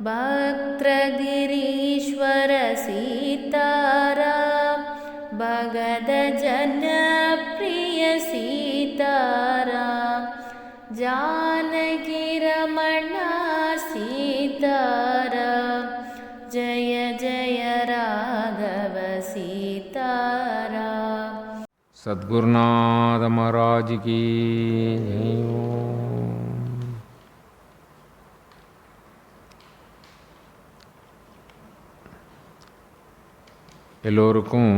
भक्तगिरीश्वर सीताराम भगत जन प्रिय सीताराम जानकी रमणा सीताराम जय जय राघव सीताराम। सद्गुरुनाथ महाराज की जय। எல்லோருக்கும்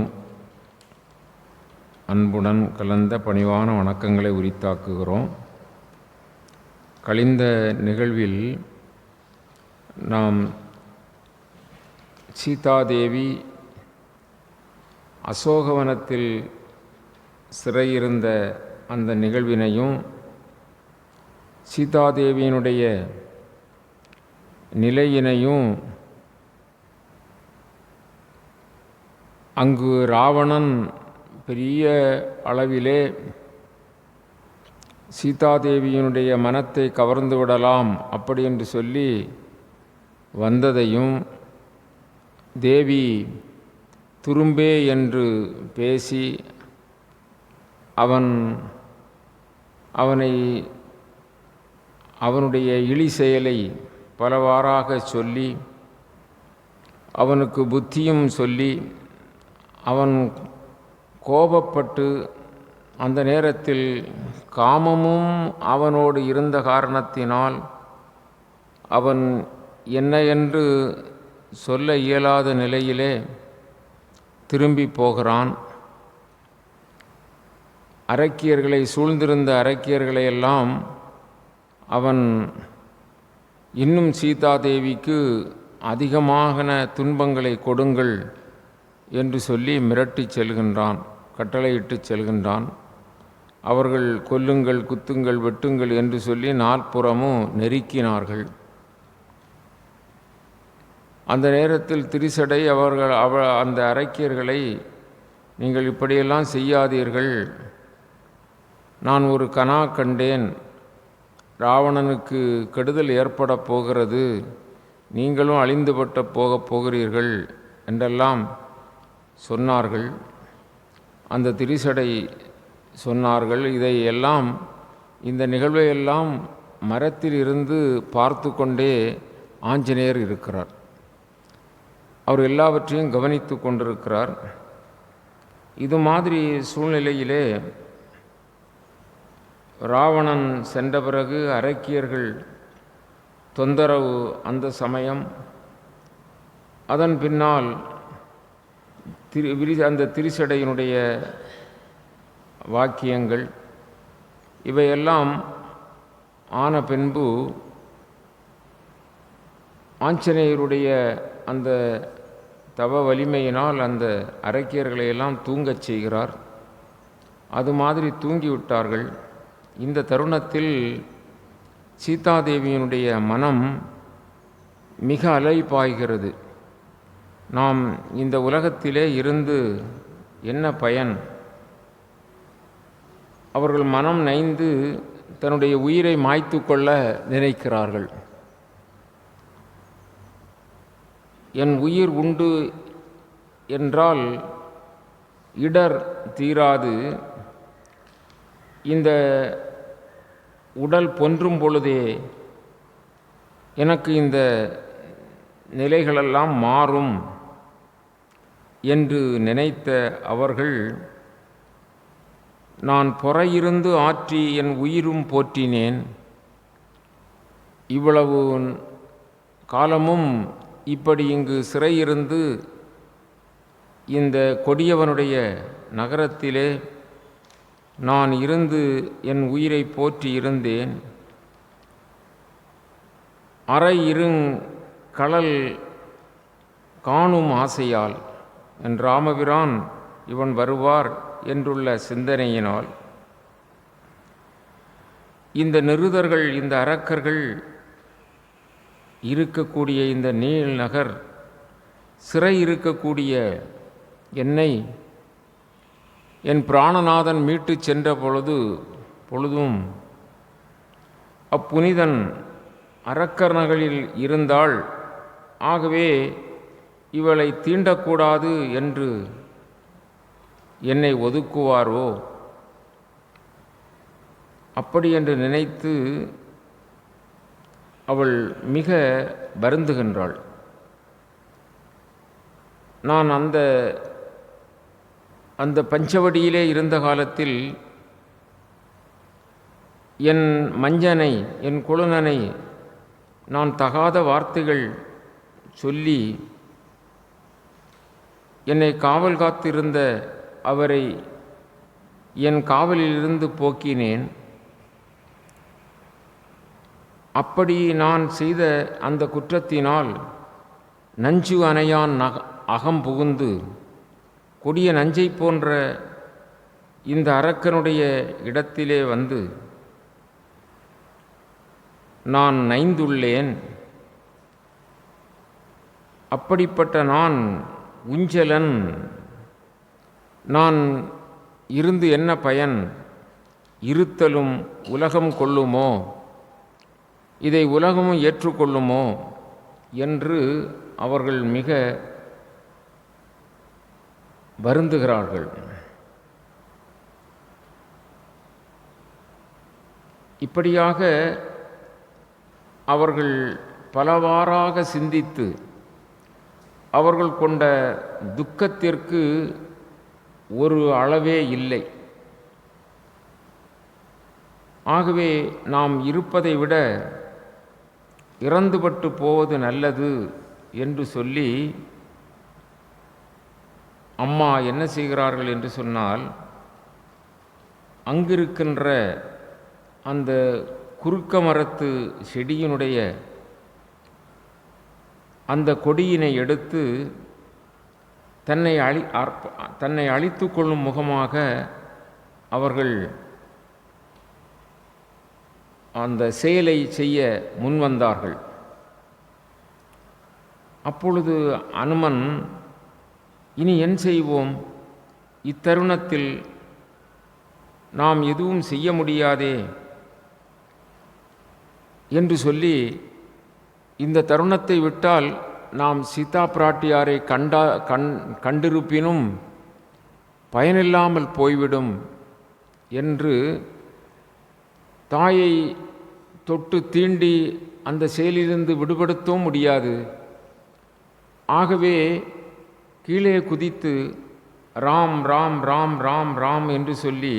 அன்புடன் கலந்த பணிவான வணக்கங்களை உரித்தாக்குகிறோம். கழிந்த நிகழ்வில் நாம் சீதாதேவி அசோகவனத்தில் சிறையிருந்த அந்த நிகழ்வினையும் சீதாதேவியினுடைய நிலையினையும் அங்கு ராவணன் பெரிய அளவிலே சீதாதேவியினுடைய மனத்தை கவர்ந்து விடலாம் அப்படி என்று சொல்லி வந்ததையும், தேவி துரும்பே என்று பேசி அவனுடைய இழி செயலை பலவாறாக சொல்லி அவனுக்கு புத்தியும் சொல்லி அவன் கோபப்பட்டு அந்த நேரத்தில் காமமும் அவனோடு இருந்த காரணத்தினால் அவன் என்ன என்று சொல்ல இயலாத நிலையிலே திரும்பி போகிறான். அரக்கியர்களை சூழ்ந்திருந்த அரக்கியர்களையெல்லாம் அவன் இன்னும் சீதாதேவிக்கு அதிகமான துன்பங்களை கொடுங்கள் என்று சொல்லி மிரட்டி செல்கின்றான், கட்டளையிட்டு செல்கின்றான். அவர்கள் கொல்லுங்கள், குத்துங்கள், வெட்டுங்கள் என்று சொல்லி நாற்புறமும் நெருக்கினார்கள். அந்த நேரத்தில் திரிசடை அந்த அரக்கியர்களை, நீங்கள் இப்படியெல்லாம் செய்யாதீர்கள், நான் ஒரு கனா கண்டேன், ராவணனுக்கு கெடுதல் ஏற்பட போகிறது, நீங்களும் அழிந்துபட்ட போகப் போகிறீர்கள் என்றெல்லாம் சொன்னார்கள். அந்த திரிசடை சொன்னார்கள். இதையெல்லாம், இந்த நிகழ்வையெல்லாம் மரத்தில் இருந்து பார்த்து கொண்டே ஆஞ்சநேயர் இருக்கிறார். அவர் எல்லாவற்றையும் கவனித்து கொண்டிருக்கிறார். இது மாதிரி சூழ்நிலையிலே ராவணன் சென்ற பிறகு அரக்கியர்கள் தொந்தரவு அந்த சமயம், அதன் பின்னால் அந்த திரிசடையினுடைய வாக்கியங்கள் இவையெல்லாம் ஆன பின்பு ஆஞ்சநேயருடைய அந்த தவ வலிமையினால் அந்த அரக்கியர்களையெல்லாம் தூங்கச் செய்கிறார். அது மாதிரி தூங்கிவிட்டார்கள். இந்த தருணத்தில் சீதாதேவியினுடைய மனம் மிக அலைபாய்கிறது. நாம் இந்த உலகத்திலே இருந்து என்ன பயன்? அவர்கள் மனம் நைந்து தன்னுடைய உயிரை மாய்த்து கொள்ள நினைக்கிறார்கள். என் உயிர் உண்டு என்றால் இடர் தீராது, இந்த உடல் பொன்றும் பொழுதே எனக்கு இந்த நிலைகளெல்லாம் மாறும் என்று நினைத்த அவர்கள், நான் பொறையிருந்து ஆற்றி என் உயிரும் போற்றினேன், இவ்வளவு காலமும் இப்படி இங்கு சிறையிருந்து இந்த கொடியவனுடைய நகரத்திலே நான் இருந்து என் உயிரை போற்றி இருந்தேன், அரை கடல் காணும் ஆசையால் என் ராமபிரான் இவன் வருவார் என்றுள்ள சிந்தனையினால் இந்த நிருதர்கள், இந்த அரக்கர்கள் இருக்கக்கூடிய இந்த நீள் நகர் சிறை இருக்கக்கூடிய என்னை என் பிராணநாதன் மீட்டு சென்ற பொழுதும் அப்புனிதன் அரக்கர் நகரில் இருந்தால் ஆகவே இவளை தீண்டக்கூடாது என்று என்னை ஒதுக்குவாரோ, அப்படி என்று நினைத்து அவள் மிக வருந்துகின்றாள். நான் அந்த பஞ்சவடியிலே இருந்த காலத்தில் என் மஞ்சனை, என் கொழுநனை நான் தகாத வார்த்தைகள் சொல்லி என்னை காவல் காத்திருந்த அவரை என் காவலிலிருந்து போக்கினேன். அப்படி நான் செய்த அந்த குற்றத்தினால் நஞ்சு அணையான் அகம் புகுந்து கொடிய நஞ்சை போன்ற இந்த அரக்கனுடைய இடத்திலே வந்து நான் நைந்துள்ளேன். அப்படிப்பட்ட நான் உஞ்சலன், நான் இருந்து என்ன பயன்? இருத்தலும் உலகம் கொள்ளுமோ, இதை உலகமும் ஏற்றுக்கொள்ளுமோ என்று அவர்கள் மிக வருந்துகிறார்கள். இப்படியாக அவர்கள் பலவாறாக சிந்தித்து அவர்கள் கொண்ட துக்கத்திற்கு ஒரு அளவே இல்லை. ஆகவே நாம் இருப்பதை விட இறந்துபட்டு போவது நல்லது என்று சொல்லி அம்மா என்ன செய்கிறார்கள் என்று சொன்னால், அங்கிருக்கின்ற அந்த குறுக்க மரத்து செடியினுடைய அந்த கொடியினை எடுத்து தன்னை அழித்து கொள்ளும் முகமாக அவர்கள் அந்த செயலை செய்ய முன்வந்தார்கள். அப்பொழுது அனுமன், இனி என் செய்வோம்? இத்தருணத்தில் நாம் எதுவும் செய்ய முடியாதே என்று சொல்லி, இந்த தருணத்தை விட்டால் நாம் சீதா பிராட்டியாரை கண்டிருப்பினும் பயனில்லாமல் போய்விடும் என்று தாயை தொட்டு தீண்டி அந்த செயலிலிருந்து விடுபடுத்தவும் முடியாது. ஆகவே கீழே குதித்து ராம் ராம் ராம் ராம் ராம் என்று சொல்லி,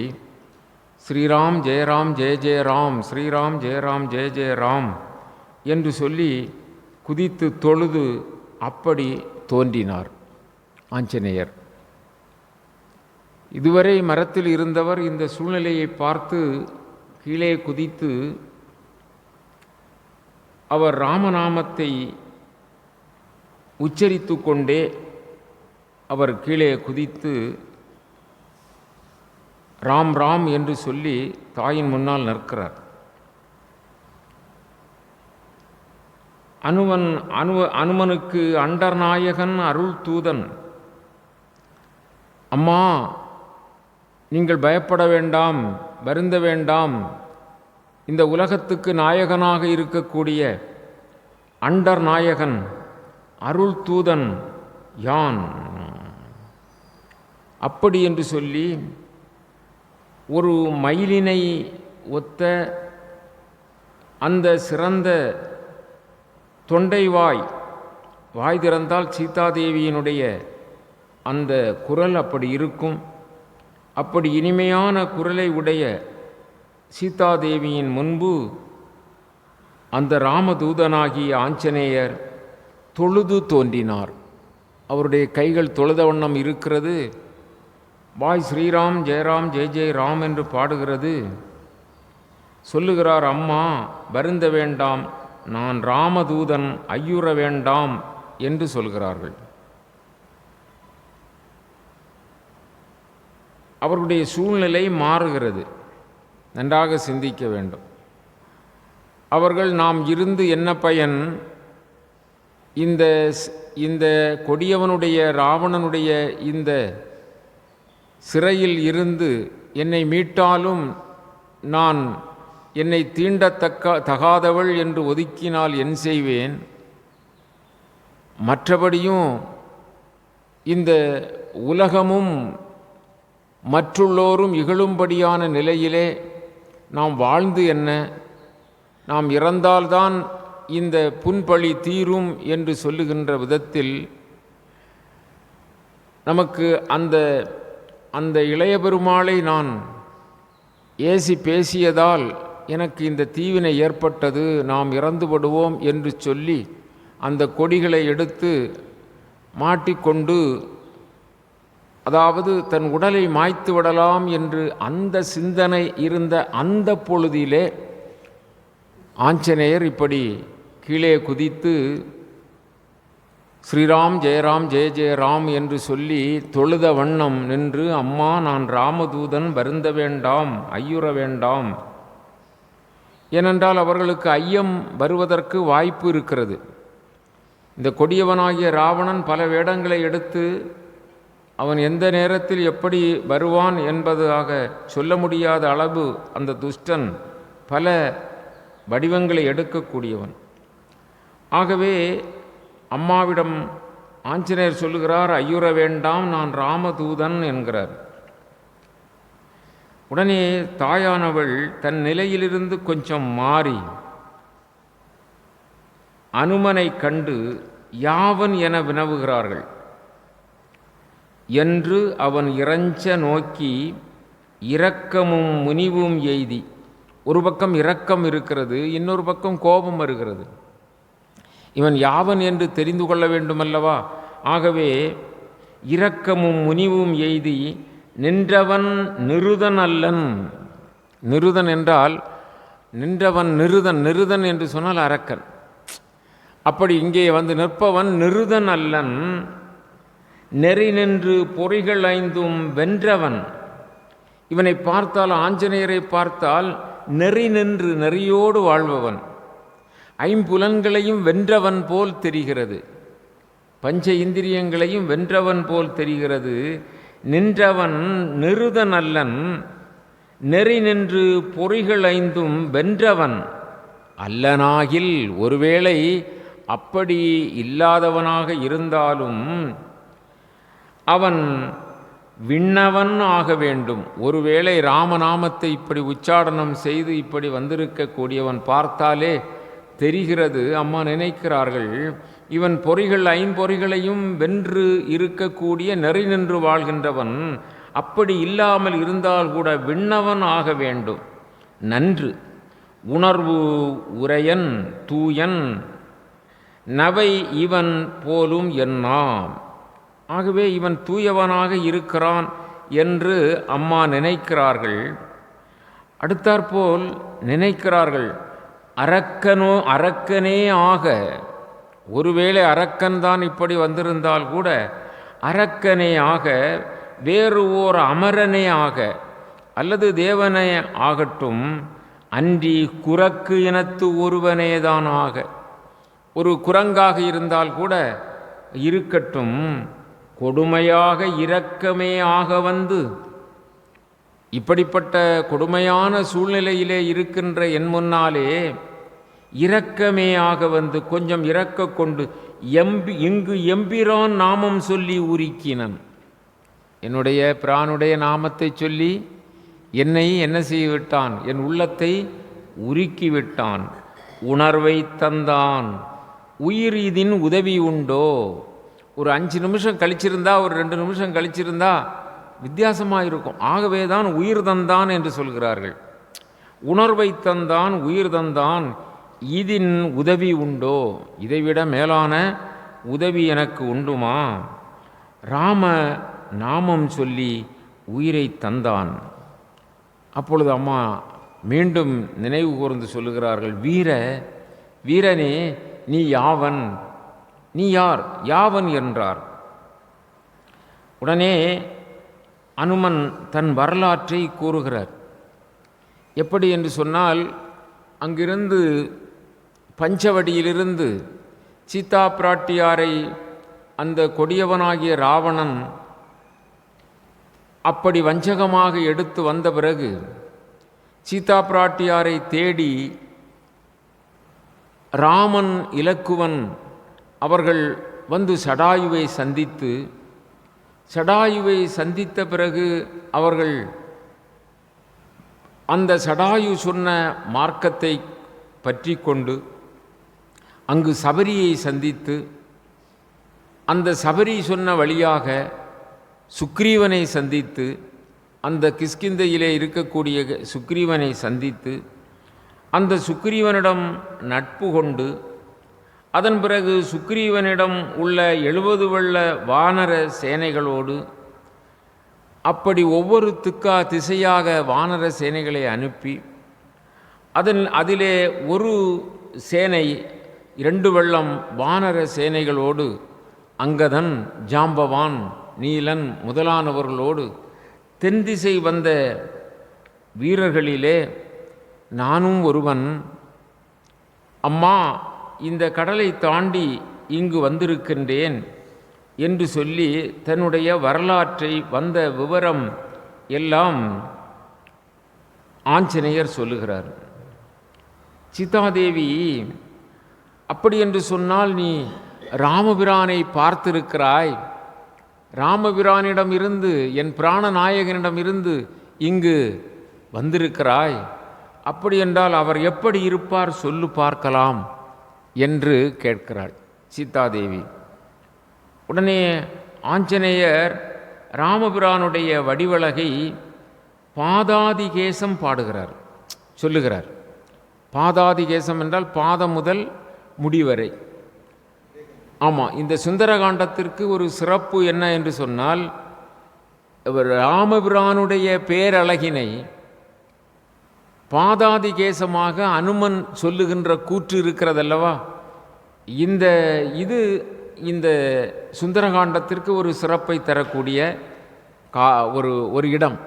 ஸ்ரீராம் ஜெயராம் ஜெய ஜெய ராம், ஸ்ரீராம் ஜெயராம் ஜெய ஜெய ராம் என்று சொல்லி குதித்து தொழுது அப்படி தோன்றினார் ஆஞ்சநேயர். இதுவரை மரத்தில் இருந்தவர் இந்த சூழ்நிலையை பார்த்து கீழே குதித்து அவர் ராமநாமத்தை உச்சரித்து கொண்டே அவர் கீழே குதித்து ராம் ராம் என்று சொல்லி தாயின் முன்னால் நிற்கிறார். அனுமனுக்கு அண்டர்நாயகன் அருள் தூதன், அம்மா நீங்கள் பயப்பட வேண்டாம், வருந்த வேண்டாம், இந்த உலகத்துக்கு நாயகனாக இருக்கக்கூடிய அண்டர்நாயகன் அருள் தூதன் யான். அப்படி என்று சொல்லி ஒரு மயிலினை ஒத்த அந்த சிறந்த தொண்டை வாய் திறந்தால் சீதாதேவியினுடைய அந்த குரல் அப்படி இருக்கும். அப்படி இனிமையான குரலை உடைய சீதாதேவியின் முன்பு அந்த ராமதூதனாகிய ஆஞ்சநேயர் தொழுது தோன்றினார். அவருடைய கைகள் தொழுத வண்ணம் இருக்கிறது. வாய் ஸ்ரீராம் ஜெயராம் ஜெய ஜெய ராம் என்று பாடுகிறது. சொல்லுகிறார், அம்மா வருந்த வேண்டாம், நான் ராமதூதன், ஐயுற வேண்டாம் என்று சொல்கிறார்கள். அவர்களுடைய சூழ்நிலை மாறுகிறது. நன்றாக சிந்திக்க வேண்டும். அவர்கள் நாம் இருந்து என்ன பயன்? இந்த கொடியவனுடைய ராவணனுடைய இந்த சிறையில் இருந்து என்னை மீட்டாலும் நான் என்னை தகாதவள் என்று ஒதுக்கினால் என் செய்வேன்? மற்றபடியும் இந்த உலகமும் மற்றுள்ளோரும் இகழும்படியான நிலையிலே நாம் வாழ்ந்து என்ன, நாம் இறந்தால்தான் இந்த புன்பழி தீரும் என்று சொல்லுகின்ற விதத்தில் நமக்கு அந்த இளைய பெருமாளை நான் ஏசி பேசியதால் எனக்கு இந்த தீவினை ஏற்பட்டது, நாம் இறந்துவிடுவோம் என்று சொல்லி அந்த கொடிகளை எடுத்து மாட்டிக்கொண்டு, அதாவது தன் உடலை மாய்த்து விடலாம் என்று அந்த சிந்தனை இருந்த அந்த பொழுதிலே ஆஞ்சநேயர் இப்படி கீழே குதித்து ஸ்ரீராம் ஜெயராம் ஜெய ஜெயராம் என்று சொல்லி தொழுத வண்ணம் நின்று, அம்மா நான் ராமதூதன், வருந்த வேண்டாம், ஐயுற வேண்டாம். ஏனென்றால் அவர்களுக்கு ஐயம் வருவதற்கு வாய்ப்பு இருக்கிறது. இந்த கொடியவனாகிய ராவணன் பல வேடங்களை எடுத்து அவன் எந்த நேரத்தில் எப்படி வருவான் என்பதாக சொல்ல முடியாத அளவு அந்த துஷ்டன் பல வடிவங்களை எடுக்கக்கூடியவன். ஆகவே அம்மாவிடம் ஆஞ்சநேயர் சொல்லுகிறார், ஐயுற வேண்டாம், நான் ராமதூதன் என்கிறார். உடனே தாயானவள் தன் நிலையிலிருந்து கொஞ்சம் மாறி அனுமனை கண்டு யாவன் என வினவுகிறார்கள். என்று அவன் இறைஞ்ச நோக்கி இரக்கமும் முனிவும் எய்தி, ஒரு பக்கம் இரக்கம் இருக்கிறது, இன்னொரு பக்கம் கோபம் வருகிறது. இவன் யாவன் என்று தெரிந்து கொள்ள வேண்டுமல்லவா? ஆகவே இரக்கமும் முனிவும் எய்தி நின்றவன் நிருதன் அல்லன். நிருதன் என்றால் நின்றவன் நிருதன், நிருதன் என்று சொன்னால் அரக்கன். அப்படி இங்கே வந்து நிற்பவன் நிருதன் அல்லன். நெறி நின்று பொறிகள் ஐந்தும் வென்றவன். இவனை பார்த்தால், ஆஞ்சநேயரை பார்த்தால் நெறி நின்று நெறியோடு வாழ்பவன், ஐம்புலன்களையும் வென்றவன் போல் தெரிகிறது, பஞ்ச இந்திரியங்களையும் வென்றவன் போல் தெரிகிறது. நின்றவன் நிருதன் அல்லன். நெறி நின்று பொறிகள் ஐந்தும் வென்றவன் அல்லனாகில், ஒருவேளை அப்படி இல்லாதவனாக இருந்தாலும் அவன் விண்ணவன் ஆக வேண்டும். ஒருவேளை ராமநாமத்தை இப்படி உச்சாடனம் செய்து இப்படி வந்திருக்கக்கூடியவன் பார்த்தாலே தெரிகிறது. அம்மா நினைக்கிறார்கள், இவன் பொறிகள் ஐம்பொறிகளையும் வென்று இருக்கக்கூடிய நெறி நின்று வாழ்கின்றவன். அப்படி இல்லாமல் இருந்தால் கூட விண்ணவன் ஆக வேண்டும். நன்று உணர்வு உரையன் தூயன் நவை இவன் போலும் என்னாம். ஆகவே இவன் தூயவனாக இருக்கிறான் என்று அம்மா நினைக்கிறார்கள். அடுத்தாற்போல் நினைக்கிறார்கள், அரக்கனே ஆக, ஒருவேளை அரக்கன்தான் இப்படி வந்திருந்தால் கூட அரக்கனே ஆக, வேறு ஓர் அமரனே ஆக, அல்லது தேவனே ஆகட்டும், அன்றி குரக்கு இனத்து ஒருவனேதான் ஆக, ஒரு குரங்காக இருந்தால் கூட இருக்கட்டும், கொடுமையாக இரக்கமே ஆக வந்து, இப்படிப்பட்ட கொடுமையான சூழ்நிலையிலே இருக்கின்ற என் முன்னாலே இரக்கமே ஆக வந்து கொஞ்சம் இரக்க கொண்டு இங்கு எம்பிரான் நாமம் சொல்லி உருக்கினன். என்னுடைய பிரானுடைய நாமத்தை சொல்லி என்னை என்ன செய்துவிட்டான்? என் உள்ளத்தை உருக்கிவிட்டான். உணர்வை தந்தான். உயிர் இதின் உதவி உண்டோ? ஒரு 5 நிமிஷம் கழிச்சிருந்தா, ஒரு 2 நிமிஷம் கழிச்சிருந்தா வித்தியாசமாக இருக்கும். ஆகவே தான் உயிர் தந்தான் என்று சொல்கிறார்கள். உணர்வை தந்தான், உயிர் தந்தான், இதின் உதவி உண்டோ? இதைவிட மேலான உதவி எனக்கு உண்டுமா? ராம நாமம் சொல்லி உயிரை தந்தான். அப்பொழுது அம்மா மீண்டும் நினைவு கூர்ந்து சொல்லுகிறார்கள், வீரனே நீ யாவன்? நீ யார்? யாவன் என்றார். உடனே அனுமன் தன் வரலாற்றை கூறுகிறார். எப்படி என்று சொன்னால், அங்கிருந்து பஞ்சவடியிலிருந்து சீதா பிராட்டியாரை அந்த கொடியவனாகிய ராவணன் அப்படி வஞ்சகமாக எடுத்து வந்த பிறகு சீதா பிராட்டியாரை தேடி ராமன், இலக்குவன் அவர்கள் வந்து சடாயுவை சந்தித்த பிறகு அவர்கள் அந்த சடாயு சொன்ன மார்க்கத்தை பற்றி கொண்டு அங்கு சபரியை சந்தித்து அந்த சபரி சொன்ன வழியாக சுக்ரீவனை சந்தித்து அந்த கிஷ்கிந்தையிலே இருக்கக்கூடிய சுக்ரீவனை சந்தித்து அந்த சுக்ரீவனிடம் நட்பு கொண்டு அதன் பிறகு சுக்ரீவனிடம் உள்ள 70 வெள்ள வானர சேனைகளோடு அப்படி ஒவ்வொரு திசையாக வானர சேனைகளை அனுப்பி அதிலே ஒரு சேனை 2 வெள்ளம் வானர சேனைகளோடு அங்கதன், ஜாம்பவான், நீலன் முதலானவர்களோடு தென் திசை வந்த வீரர்களிலே நானும் ஒருவன். அம்மா, இந்த கடலை தாண்டி இங்கு வந்திருக்கின்றேன் என்று சொல்லி தன்னுடைய வரலாற்றை வந்த விவரம் எல்லாம் ஆஞ்சநேயர் சொல்லுகிறார். சீதாதேவி, அப்படி என்று சொன்னால் நீ ராமபிரானை பார்த்திருக்கிறாய், ராமபிரானிடம் இருந்து என் பிராணநாயகனிடம் இருந்து இங்கு வந்திருக்கிறாய், அப்படி என்றால் அவர் எப்படி இருப்பார் சொல்லு பார்க்கலாம் என்று கேட்கிறாள் சீதாதேவி. உடனே ஆஞ்சநேயர் ராமபிரானுடைய வடிவழகை பாதாதிகேசம் பாடுகிறார், சொல்லுகிறார். பாதாதிகேசம் என்றால் பாதம் முதல் முடிவரை. ஆமாம், இந்த சுந்தரகாண்டத்திற்கு ஒரு சிறப்பு என்ன என்று சொன்னால், ராமபிரானுடைய பேரழகினை பாதாதிகேசமாக அனுமன் சொல்லுகின்ற கூற்று இருக்கிறதல்லவா, இந்த சுந்தரகாண்டத்திற்கு ஒரு சிறப்பை தரக்கூடிய ஒரு இடம்.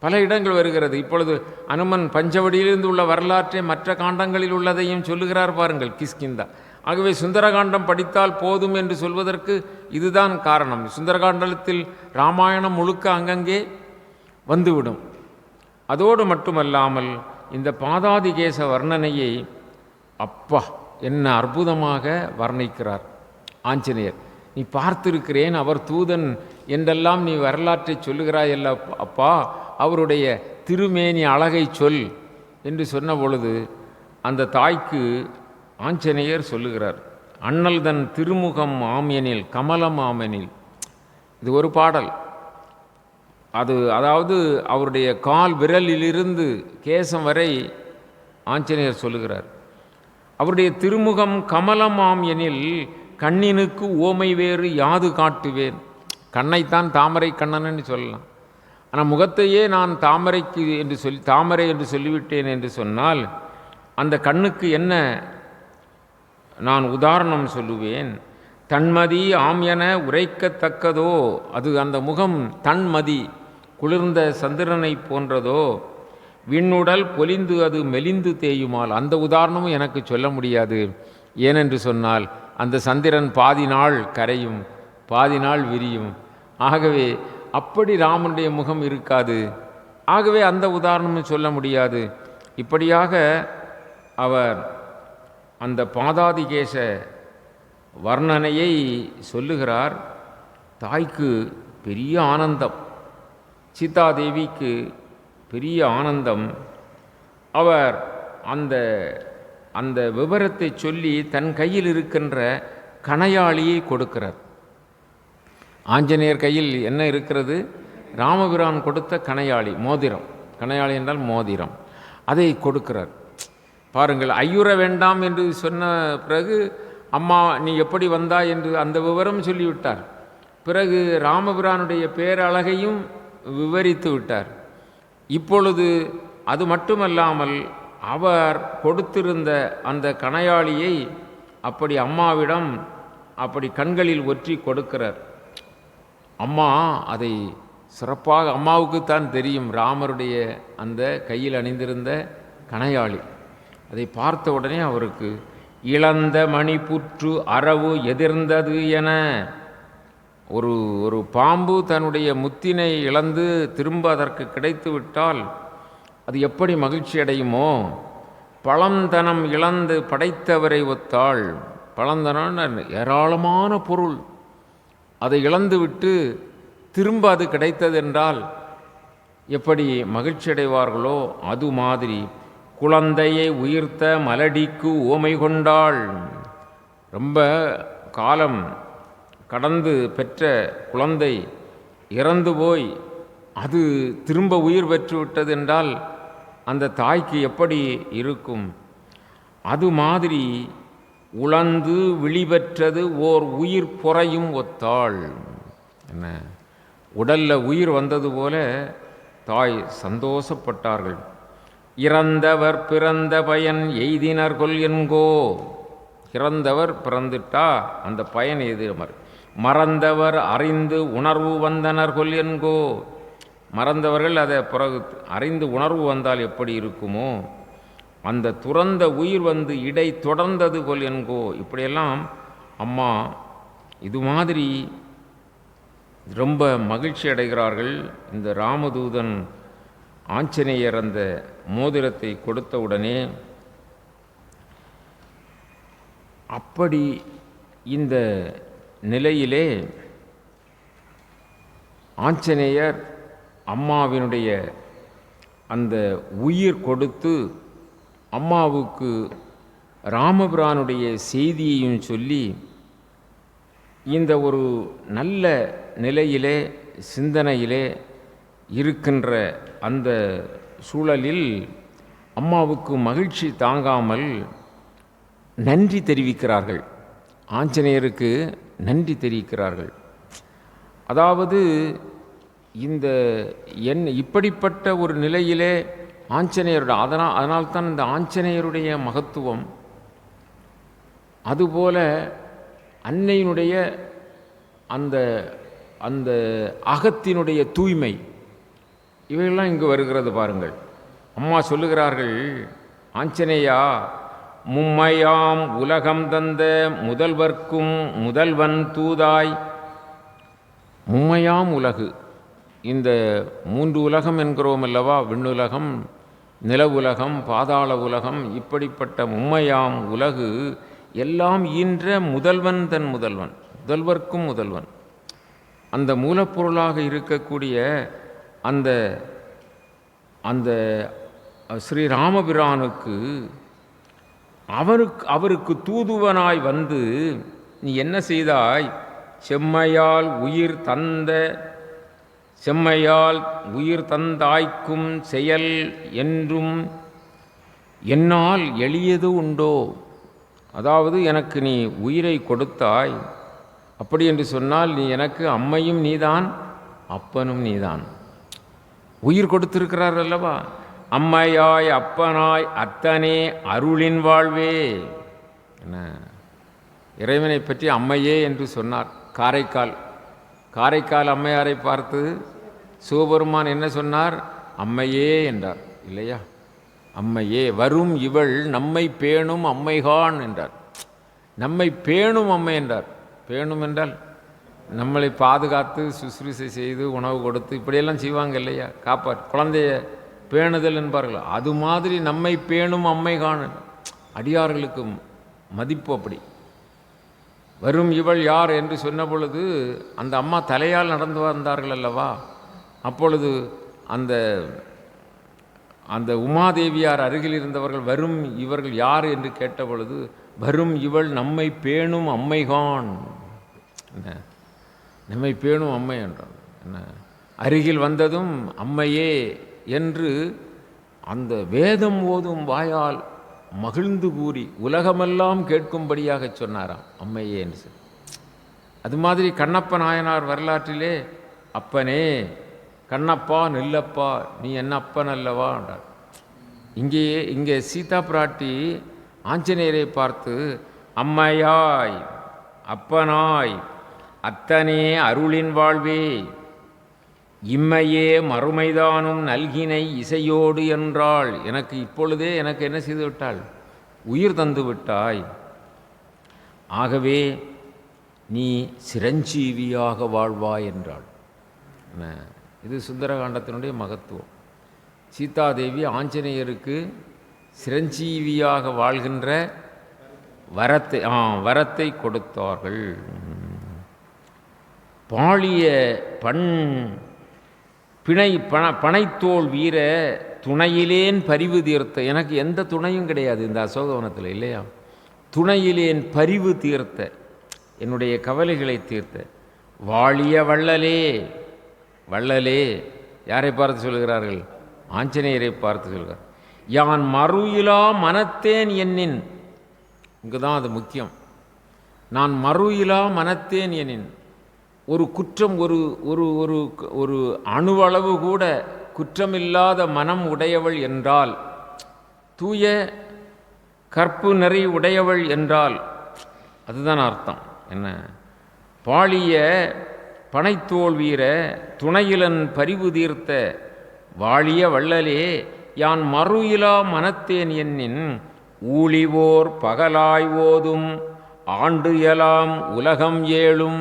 பல இடங்கள் வருகிறது. இப்பொழுது அனுமன் பஞ்சவடியிலிருந்து உள்ள வரலாற்றை மற்ற காண்டங்களில் உள்ளதையும் சொல்லுகிறார் பாருங்கள், கிஷ்கிந்தா. ஆகவே சுந்தரகாண்டம் படித்தால் போதும் என்று சொல்வதற்கு இதுதான் காரணம். சுந்தரகாண்டத்தில் இராமாயணம் முழுக்க அங்கங்கே வந்துவிடும். அதோடு மட்டுமல்லாமல் இந்த பாதாதிகேச வர்ணனையை அப்பா என்ன அற்புதமாக வர்ணிக்கிறார் ஆஞ்சநேயர். நீ பார்த்திருக்கிறேன், அவர் தூதன் என்றெல்லாம் நீ வரலாற்றை சொல்லுகிறாய் அல்ல அப்பா, அவருடைய திருமேனி அழகை சொல் என்று சொன்ன பொழுது அந்த தாய்க்கு ஆஞ்சநேயர் சொல்லுகிறார், அண்ணல் தன் திருமுகம் ஆமெனில் கமலம் ஆமெனில். இது ஒரு பாடல். அதாவது அவருடைய கால் விரலிலிருந்து கேசம் வரை ஆஞ்சநேயர் சொல்லுகிறார். அவருடைய திருமுகம் கமலமாம் எனில் கண்ணினுக்கு ஓமை வேறு யாது காட்டுவேன். கண்ணைத்தான் தாமரை கண்ணன்னு சொல்லலாம். ஆனால் முகத்தையே நான் தாமரை என்று சொல்லிவிட்டேன் என்று சொன்னால் அந்த கண்ணுக்கு என்ன நான் உதாரணம் சொல்லுவேன். தன்மதி ஆம் என உரைக்கத்தக்கதோ, அது அந்த முகம் தன்மதி குளிர்ந்த சந்திரனை போன்றதோ, விண்ணுடல் பொலிந்து அது மெலிந்து தேயுமால். அந்த உதாரணமும் எனக்கு சொல்ல முடியாது. ஏனென்று சொன்னால் அந்த சந்திரன் பாதி நாள் கரையும் பாதி நாள் விரியும். ஆகவே அப்படி ராமனுடைய முகம் இருக்காது. ஆகவே அந்த உதாரணமும் சொல்ல முடியாது. இப்படியாக அவர் அந்த பாதாதிகேச வர்ணனையை சொல்லுகிறார். தாய்க்கு பெரிய ஆனந்தம், சீதாதேவிக்கு பெரிய ஆனந்தம். அவர் அந்த விவரத்தை சொல்லி தன் கையில் இருக்கின்ற கணையாளியை கொடுக்கிறார். ஆஞ்சநேயர் கையில் என்ன இருக்கிறது? ராமபிரான் கொடுத்த கணையாளி, மோதிரம். கணையாளி என்றால் மோதிரம். அதை கொடுக்கிறார். பாருங்கள், ஐயுற வேண்டாம் என்று சொன்ன பிறகு அம்மா நீ எப்படி வந்தாய் என்று அந்த விவரம் சொல்லிவிட்டார். பிறகு ராமபிரானுடைய பேரழகையும் விவரித்து விட்டார். இப்பொழுது அது மட்டுமல்லாமல் அவர் கொடுத்திருந்த அந்த கணையாளியை அப்படி அம்மாவிடம் அப்படி கண்களில் ஒற்றி கொடுக்கிறார். அம்மா அதை சிறப்பாக, அம்மாவுக்குத்தான் தெரியும் ராமருடைய அந்த கையில் அணிந்திருந்த கணையாளி. அதை பார்த்த உடனே அவருக்கு இழந்த மணி புற்று அரவு எதிர்ந்தது என, ஒரு பாம்பு தன்னுடைய முத்தினை இழந்து திரும்ப அதற்கு கிடைத்து விட்டால் அது எப்படி மகிழ்ச்சி அடையுமோ, பழந்தனம் இழந்து படைத்தவரை ஒத்தாள். பலந்தனான ஏராளமான பொருள், அதை இழந்துவிட்டு திரும்ப அது கிடைத்ததென்றால் எப்படி மகிழ்ச்சி அடைவார்களோ அது மாதிரி குழந்தையை உயிர்த்த மலடிக்கு ஓமை கொண்டாள். ரொம்ப காலம் கடந்து பெற்ற குழந்தை இறந்து போய் அது திரும்ப உயிர் பெற்று விட்டது என்றால் அந்த தாய்க்கு எப்படி இருக்கும்? அது மாதிரி உழந்து விழிபெற்றது ஓர் உயிர் பொறையும் ஒத்தாள். என்ன, உடல்ல உயிர் வந்தது போல தாய் சந்தோஷப்பட்டார்கள். இறந்தவர் பிறந்த பயன் எய்தினர்கொல் என்கோ. இறந்தவர் பிறந்துட்டா அந்த பயன் எய்தினர். மறந்தவர் அறிந்து உணர்வு வந்தனர்கொல் என்கோ. மறந்தவர்கள் அதை பிறகு அறிந்து உணர்வு வந்தால் எப்படி இருக்குமோ அந்த துறந்த உயிர் வந்து இடை தொடர்ந்தது கொல் என்கோ. இப்படியெல்லாம் அம்மா இது மாதிரி ரொம்ப மகிழ்ச்சி அடைகிறார்கள். இந்த ராமதூதன் ஆஞ்சநேயர் அந்த மோதிரத்தை கொடுத்தவுடனே அப்படி இந்த நிலையிலே ஆஞ்சநேயர் அம்மாவினுடைய அந்த உயிர் கொடுத்து அம்மாவுக்கு ராமபிரானுடைய செய்தியையும் சொல்லி இந்த ஒரு நல்ல நிலையிலே சிந்தனையிலே இருக்கின்ற அந்த சூழலில் அம்மாவுக்கு மகிழ்ச்சி தாங்காமல் நன்றி தெரிவிக்கிறார்கள். ஆஞ்சநேயருக்கு நன்றி தெரிவிக்கிறார்கள். அதாவது இந்த இப்படிப்பட்ட ஒரு நிலையிலே ஆஞ்சநேயருடைய அதனால்தான் இந்த ஆஞ்சநேயருடைய மகத்துவம், அதுபோல அன்னையினுடைய அந்த அந்த அகத்தினுடைய தூய்மை, இவையெல்லாம் இங்கு வருகிறது பாருங்கள். அம்மா சொல்லுகிறார்கள், ஆஞ்சநேயா மும்மையாம் உலகம் தந்த முதல்வர்க்கும் முதல்வன் தூதாய். மும்மையாம் உலகு, இந்த 3 உலகம் என்கிறோம் அல்லவா, விண்ணுலகம், நிலவுலகம், பாதாள உலகம், இப்படிப்பட்ட மும்மையாம் உலகு எல்லாம் ஈன்ற முதல்வன் தன் முதல்வன், முதல்வர்க்கும் முதல்வன், அந்த மூலப்பொருளாக இருக்கக்கூடிய அந்த அந்த ஸ்ரீராமபிரானுக்கு அவருக்கு தூதுவனாய் வந்து நீ என்ன செய்தாய்? செம்மையால் உயிர் தந்தாய்க்கும் செயல் என்றும் என்னால் எளியது உண்டோ? அதாவது எனக்கு நீ உயிரை கொடுத்தாய், அப்படி என்று சொன்னால் நீ எனக்கு அம்மையும் நீதான் அப்பனும் நீதான். உயிர் கொடுத்திருக்கிறார் அல்லவா, அம்மையாய் அப்பனாய் அத்தனே அருளின் வாழ்வே. என்ன, இறைவனை பற்றி அம்மையே என்று சொன்னார். காரைக்கால் அம்மையாரை பார்த்து சிவபெருமான் என்ன சொன்னார்? அம்மையே என்றார் இல்லையா? அம்மையே வரும் இவள் நம்மை பேணும் அம்மைகான் என்றார். நம்மை பேணும் அம்மை என்றார். பேணும் என்றால் நம்மளை பாதுகாத்து சுசுரூசை செய்து உணவு கொடுத்து இப்படியெல்லாம் செய்வாங்க இல்லையா, குழந்தைய பேணுதல் என்பார்கள். அது மாதிரி நம்மை பேணும் அம்மைகான், அடியார்களுக்கு மதிப்பு. அப்படி வரும் இவள் யார் என்று சொன்ன பொழுது அந்த அம்மா தலையால் நடந்து வந்தார்கள் அல்லவா, அப்பொழுது அந்த அந்த உமாதேவியார் அருகில் இருந்தவர்கள் வரும் இவர்கள் யார் என்று கேட்ட பொழுது வரும் இவள் நம்மை பேணும் அம்மைகான், என்ன நம்மை பேணும் அம்மை என்றான். என்ன, அருகில் வந்ததும் அம்மையே என்று அந்த வேதம் ஓதும் வாயால் மகிழ்ந்து கூறி உலகமெல்லாம் கேட்கும்படியாக சொன்னாராம் அம்மையே என்று. அது மாதிரி கண்ணப்ப நாயனார் வரலாற்றிலே அப்பனே கண்ணப்பா நில்லப்பா நீ என்ன அப்பன் அல்லவா என்றார். இங்கே சீதா பிராட்டி ஆஞ்சநேயரை பார்த்து அம்மையாய் அப்பனாய் அத்தனே அருளின் வாழ்வே இம்மையே மறுமைதானும் நல்கினை இசையோடு என்றாள். எனக்கு இப்பொழுதே எனக்கு என்ன செய்து விட்டாள்? உயிர் தந்து விட்டாய். ஆகவே நீ சிரஞ்சீவியாக வாழ்வாய் என்றாள். இது சுந்தரகாண்டத்தினுடைய மகத்துவம். சீதாதேவி ஆஞ்சநேயருக்கு சிரஞ்சீவியாக வாழ்கின்ற வரத்தை கொடுத்தார்கள். பாழிய பனைத்தோள் வீர துணையிலேன் பரிவு தீர்த்த. எனக்கு எந்த துணையும் கிடையாது இந்த அசோகவனத்தில், இல்லையா? துணையிலேன் பரிவு தீர்த்த, என்னுடைய கவலைகளை தீர்த்த வாழிய வள்ளலே. வள்ளலே யாரை பார்த்து சொல்கிறார்கள்? ஆஞ்சநேயரை பார்த்து சொல்கிறார். யான் மறுயிலா மனத்தேன் என்னின். இங்கு தான் அது முக்கியம். நான் மறுயிலா மனத்தேன் என்னின். ஒரு குற்றம், ஒரு ஒரு ஒரு ஒரு அணுவளவு கூட குற்றமில்லாத மனம் உடையவள் என்றால், தூய கற்பு நெறி உடையவள் என்றால் அதுதான் அர்த்தம். என்ன? பாழிய பனைத்தோள் வீர துணையிலன் பரிவு தீர்த்த வாழிய வள்ளலே யான் மறுயிலா மனத்தேன் என்னின் ஊழிவோர் பகலாய் ஓதும் ஆண்டு எலாம் உலகம் ஏழும்.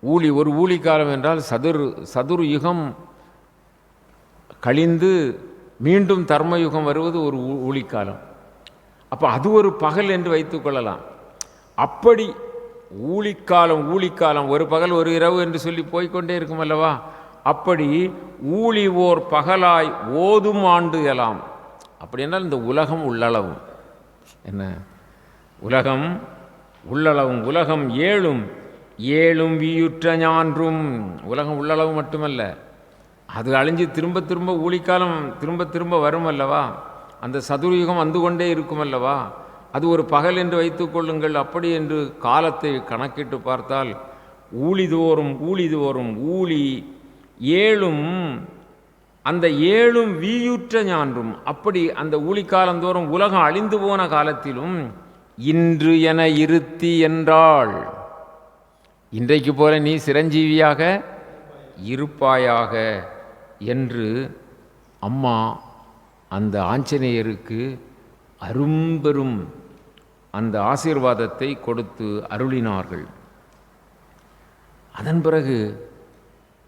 ஊழி, ஒரு ஊழிக்காலம் என்றால் சதுர் யுகம் கழிந்து மீண்டும் தர்மயுகம் வருவது ஒரு ஊழிக்காலம். அப்போ அது ஒரு பகல் என்று வைத்துக் கொள்ளலாம். அப்படி ஊழிக்காலம் ஒரு பகல் ஒரு இரவு என்று சொல்லி போய்கொண்டே இருக்கும் அல்லவா? அப்படி ஊழிவோர் பகலாய் ஓதும் ஆண்டு எல்லாம். அப்படி என்றால் இந்த உலகம் உள்ளளவும், என்ன உலகம் உள்ளளவும், உலகம் ஏழும் வீயுற்ற ஞான்றும். உலகம் உள்ளளவு மட்டுமல்ல, அது அழிஞ்சு திரும்ப திரும்ப ஊழிக்காலம் திரும்ப வரும் அல்லவா? அந்த சதுர்யுகம் வந்து கொண்டே இருக்கும் அல்லவா? அது ஒரு பகல் என்று வைத்துக் கொள்ளுங்கள். அப்படி என்று காலத்தை கணக்கிட்டு பார்த்தால் ஊழிதோறும் ஊழி ஏழும், அந்த ஏழும் வீயுற்ற ஞான்றும். அப்படி அந்த ஊழிக்காலந்தோறும் உலகம் அழிந்து போன காலத்திலும் இன்று என இருத்தி என்றாள். இன்றைக்கு போல நீ சிரஞ்சீவியாக இருப்பாயாக என்று அம்மா அந்த ஆஞ்சநேயருக்கு அரும்பெரும் அந்த ஆசீர்வாதத்தை கொடுத்து அருளினார்கள். அதன் பிறகு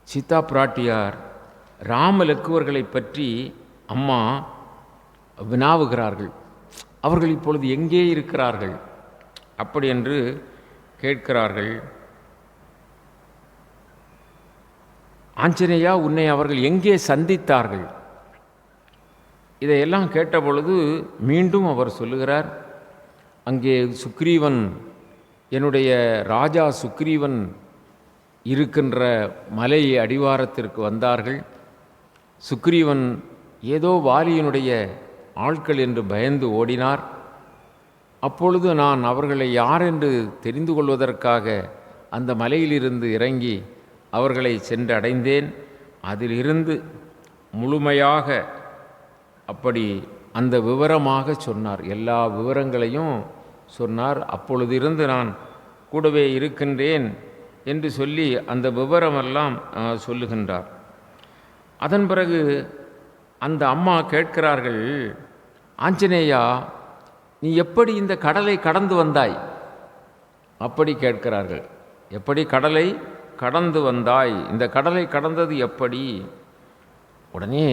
சீதா பிராட்டியார் ராமலக்குவர்களை பற்றி அம்மா வினாவுகிறார்கள். அவர்கள் இப்பொழுது எங்கே இருக்கிறார்கள் அப்படி என்று கேட்கிறார்கள். ஆஞ்சநேயா, உன்னை அவர்கள் எங்கே சந்தித்தார்கள்? இதையெல்லாம் கேட்டபொழுது மீண்டும் அவர் சொல்லுகிறார், அங்கே சுக்ரீவன், என்னுடைய ராஜா சுக்ரீவன் இருக்கின்ற மலை அடிவாரத்திற்கு வந்தார்கள். சுக்ரீவன் ஏதோ வாலியினுடைய ஆட்கள் என்று பயந்து ஓடினார். அப்பொழுது நான் அவர்களை யார் என்று தெரிந்து கொள்வதற்காக அந்த மலையிலிருந்து இறங்கி அவர்களை சென்று அடைந்தேன். அதிலிருந்து முழுமையாக அப்படி அந்த விவரமாக சொன்னார். எல்லா விவரங்களையும் சொன்னார். அப்பொழுது இருந்து நான் கூடவே இருக்கின்றேன் என்று சொல்லி அந்த விவரமெல்லாம் சொல்லுகின்றார். அதன் பிறகு அந்த அம்மா கேட்கிறார்கள், ஆஞ்சநேயா, நீ எப்படி இந்த கடலை கடந்து வந்தாய்? அப்படி கேட்கிறார்கள். எப்படி கடலை கடந்து வந்தாய்? இந்த கடலை கடந்தது எப்படி? உடனே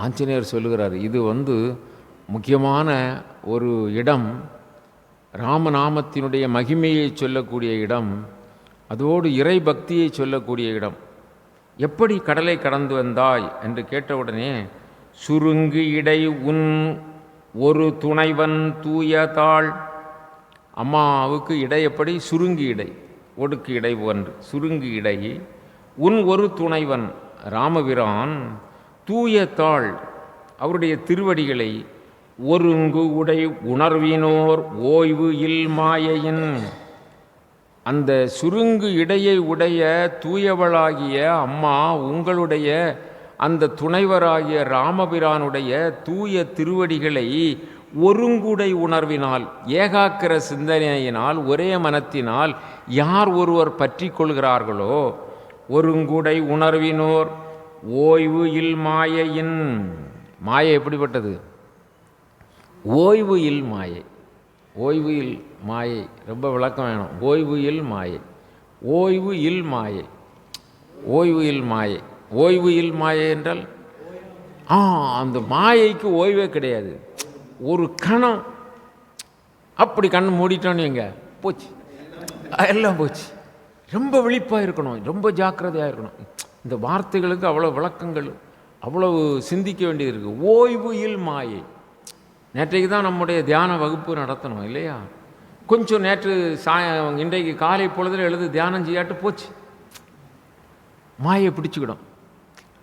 ஆஞ்சநேயர் சொல்லுகிறார், இது முக்கியமான ஒரு இடம், ராமநாமத்தினுடைய மகிமையை சொல்லக்கூடிய இடம், அதோடு இறை பக்தியை சொல்லக்கூடிய இடம். எப்படி கடலை கடந்து வந்தாய் என்று கேட்டவுடனே, சுருங்கு இடை உன் ஒரு துணைவன் தூய தாள். அம்மாவுக்கு இடை எப்படி? சுருங்கு இடை, ஒடுக்கு இடை ஒன்று, சுருங்கு இடை. உன் ஒரு துணைவன் ராமபிரான் தூய தாள், அவருடைய திருவடிகளை ஒருங்கு உடை உணர்வினோர் ஓய்வு இல் மாயையின். அந்த சுருங்கு இடையை உடைய தூயவளாகிய அம்மா உங்களுடைய அந்த துணைவராகிய ராமபிரானுடைய தூய திருவடிகளை ஒருங்குடை உணர்வினால், ஏகாக்கிர சிந்தனையினால், ஒரே மனத்தினால் யார் ஒருவர் பற்றி கொள்கிறார்களோ, ஒருங்குடை உணர்வினோர் ஓய்வு இல் மாயையின். மாயை எப்படிப்பட்டது? ஓய்வு இல் மாயை. ஓய்வு இல் மாயை ரொம்ப விளக்கம் வேணும். ஓய்வு இல் மாயை, ஓய்வு இல் மாயை, ஓய்வு இல் மாயை. ஓய்வு இல் மாயை என்றால் அந்த மாயைக்கு ஓய்வே கிடையாது. ஒரு கணம் அப்படி கண் மூடிட்டோன்னு எங்க போச்சு, எல்லாம் போச்சு. ரொம்ப விழிப்பாக இருக்கணும், ரொம்ப ஜாக்கிரதையாக இருக்கணும். இந்த வார்த்தைகளுக்கு அவ்வளோ விளக்கங்கள், அவ்வளவு சிந்திக்க வேண்டியது இருக்குது. ஓய்வு மாயை. நேற்றைக்கு தான் நம்முடைய தியான வகுப்பு நடத்தணும் இல்லையா? கொஞ்சம் நேற்று இன்றைக்கு காலை பொழுதில் எழுது தியானம் செய்யாட்டு போச்சு, மாயை பிடிச்சிக்கிடும்.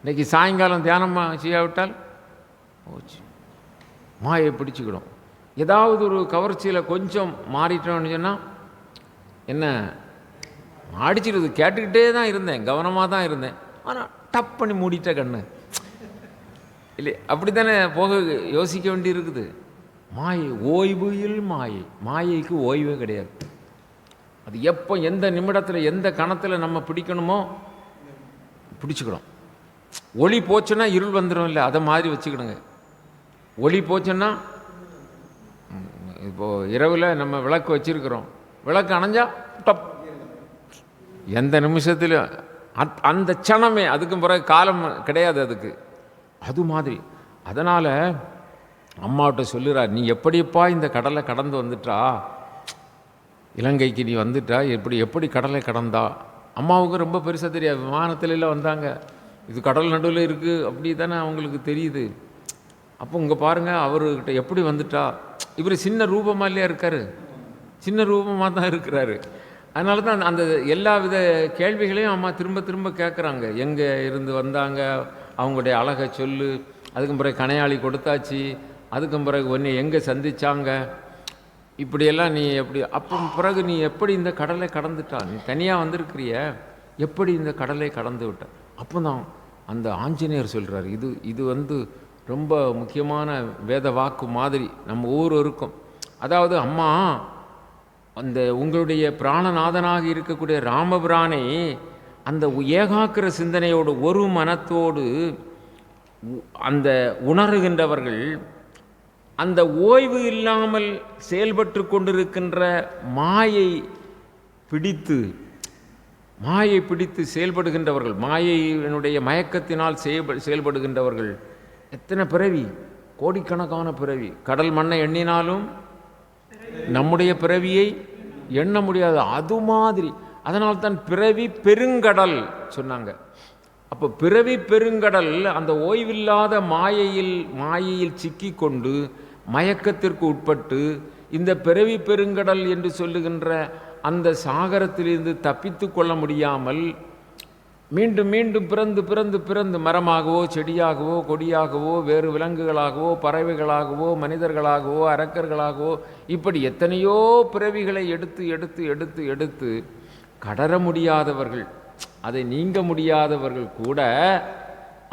இன்றைக்கி சாயங்காலம் தியானம் செய்யாவிட்டால் போச்சு, மாயை பிடிச்சிக்கிடும். ஏதாவது ஒரு கவர்ச்சியில் கொஞ்சம் மாறிட்டோம்னு சொன்னால் என்ன அடிச்சிடுது. கேட்டுக்கிட்டே தான் இருந்தேன், கவனமாக தான் இருந்தேன், ஆனால் டப் பண்ணி மூடிட்ட கண்ணு இல்லை. அப்படி தானே போக யோசிக்க வேண்டி இருக்குது. மாயை, ஓய்வில் மாயை. மாயைக்கு ஓய்வே கிடையாது. அது எப்போ எந்த நிமிடத்தில் எந்த கணத்தில் நம்ம பிடிக்கணுமோ பிடிச்சிக்கணும். ஒளி போச்சுன்னா இருள் வந்துடும் இல்லை, அதை மாதிரி வச்சுக்கிடுங்க. ஒளி போச்சுன்னா இப்போது இரவில் நம்ம விளக்கு வச்சுருக்கிறோம், விளக்கு அணைஞ்சா டப், எந்த நிமிஷத்துலையும் அந்த க்ஷணமே, அதுக்கும் பிறகு காலம் கிடையாது அதுக்கு. அது மாதிரி. அதனால் அம்மாவிட்ட சொல்லுறார், நீ எப்படிப்பா இந்த கடலை கடந்து வந்துட்டா, இலங்கைக்கு நீ வந்துட்டா, எப்படி கடலை கடந்தா. அம்மாவுக்கு ரொம்ப பெருசாக தெரியாது, விமானத்துலலாம் வந்தாங்க, இது கடல் நடுவில் இருக்குது அப்படி தானே அவங்களுக்கு தெரியுது. அப்போ இங்கே பாருங்கள் அவர்கிட்ட எப்படி வந்துட்டா. இவர் சின்ன ரூபமாக இல்லையா இருக்கார், சின்ன ரூபமாக தான் இருக்கிறாரு. அதனால தான் அந்த எல்லா வித கேள்விகளையும் அம்மா திரும்ப திரும்ப கேட்குறாங்க. எங்கே இருந்து வந்தாங்க, அவங்களுடைய அழகை சொல்லு, அதுக்கும் பிறகு கனையாளி கொடுத்தாச்சு, அதுக்கும் பிறகு ஒன்று எங்கே சந்திச்சாங்க, இப்படியெல்லாம் நீ எப்படி, அப்போ பிறகு நீ எப்படி இந்த கடலை கடந்துட்டா, நீ தனியாக வந்திருக்கிறிய, எப்படி இந்த கடலை கடந்து விட்ட. அப்போ தான் அந்த ஆஞ்சநேயர் சொல்கிறார், இது வந்து ரொம்ப முக்கியமான வேத வாக்கு மாதிரி நம்ம ஒவ்வொருவருக்கும். அதாவது அம்மா அந்த உங்களுடைய பிராணநாதனாக இருக்கக்கூடிய ராமபிரானை அந்த ஏகாக்கிர சிந்தனையோடு ஒரு மனத்தோடு அந்த உணர்கின்றவர்கள் அந்த ஓய்வு இல்லாமல் செயல்பட்டு கொண்டிருக்கின்ற மாயை பிடித்து செயல்படுகின்றவர்கள், மாயையினுடைய மயக்கத்தினால் செயல்படுகின்றவர்கள் எத்தனை பிறவி, கோடிக்கணக்கான பிறவி. கடல் மண்ணை எண்ணினாலும் நம்முடைய பிறவியை எண்ண முடியாது. அது மாதிரி. அதனால்தான் பிறவி பெருங்கடல் சொன்னாங்க. அப்போ பிறவி பெருங்கடல் அந்த ஓய்வில்லாத மாயையில் சிக்கி கொண்டு மயக்கத்திற்கு உட்பட்டு இந்த பிறவி பெருங்கடல் என்று சொல்லுகின்ற அந்த சாகரத்திலிருந்து தப்பித்து கொள்ள முடியாமல் மீண்டும் மீண்டும் பிறந்து மரமாகவோ செடியாகவோ கொடியாகவோ வேறு விலங்குகளாகவோ பறவைகளாகவோ மனிதர்களாகவோ அரக்கர்களாகவோ இப்படி எத்தனையோ பிறவிகளை எடுத்து கடற முடியாதவர்கள், அதை நீங்க முடியாதவர்கள் கூட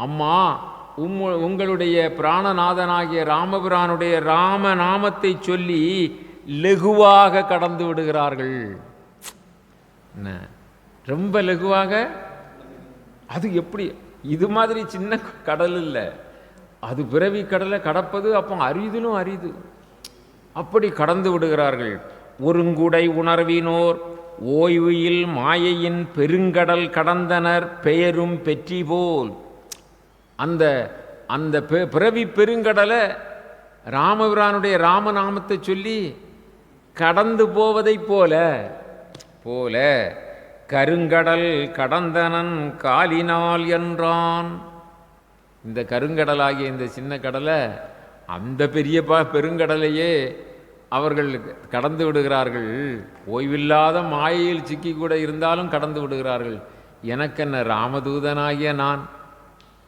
அம்மா உங்களுடைய பிராணநாதனாகிய ராமபிரானுடைய ராமநாமத்தை சொல்லி லகுவாக கடந்து விடுகிறார்கள். என்ன ரொம்ப லகுவாக, அது எப்படி, இது மாதிரி சின்ன கடல் இல்லை, அது பிறவி கடலை கடப்பது அப்போ அரிதிலும் அரிது. அப்படி கடந்து விடுகிறார்கள். ஒருங்குடை உணர்வினோர் ஓய்வில் மாயையின் பெருங்கடல் கடந்தனர் பெயரும் பெற்றி போல். அந்த பிறவி பெருங்கடலை ராமபிரானுடைய ராமநாமத்தை சொல்லி கடந்து போவதைப் போல கருங்கடல் கடந்தனன் காலினால் என்றான். இந்த கருங்கடலாகிய இந்த சின்ன கடலை அந்த பெரிய பெருங்கடலையே அவர்கள் கடந்து விடுகிறார்கள். ஓய்வில்லாத மாயையில் சிக்கி கூட இருந்தாலும் கடந்து விடுகிறார்கள். எனக்கென்ன, ராமதூதனாகிய நான்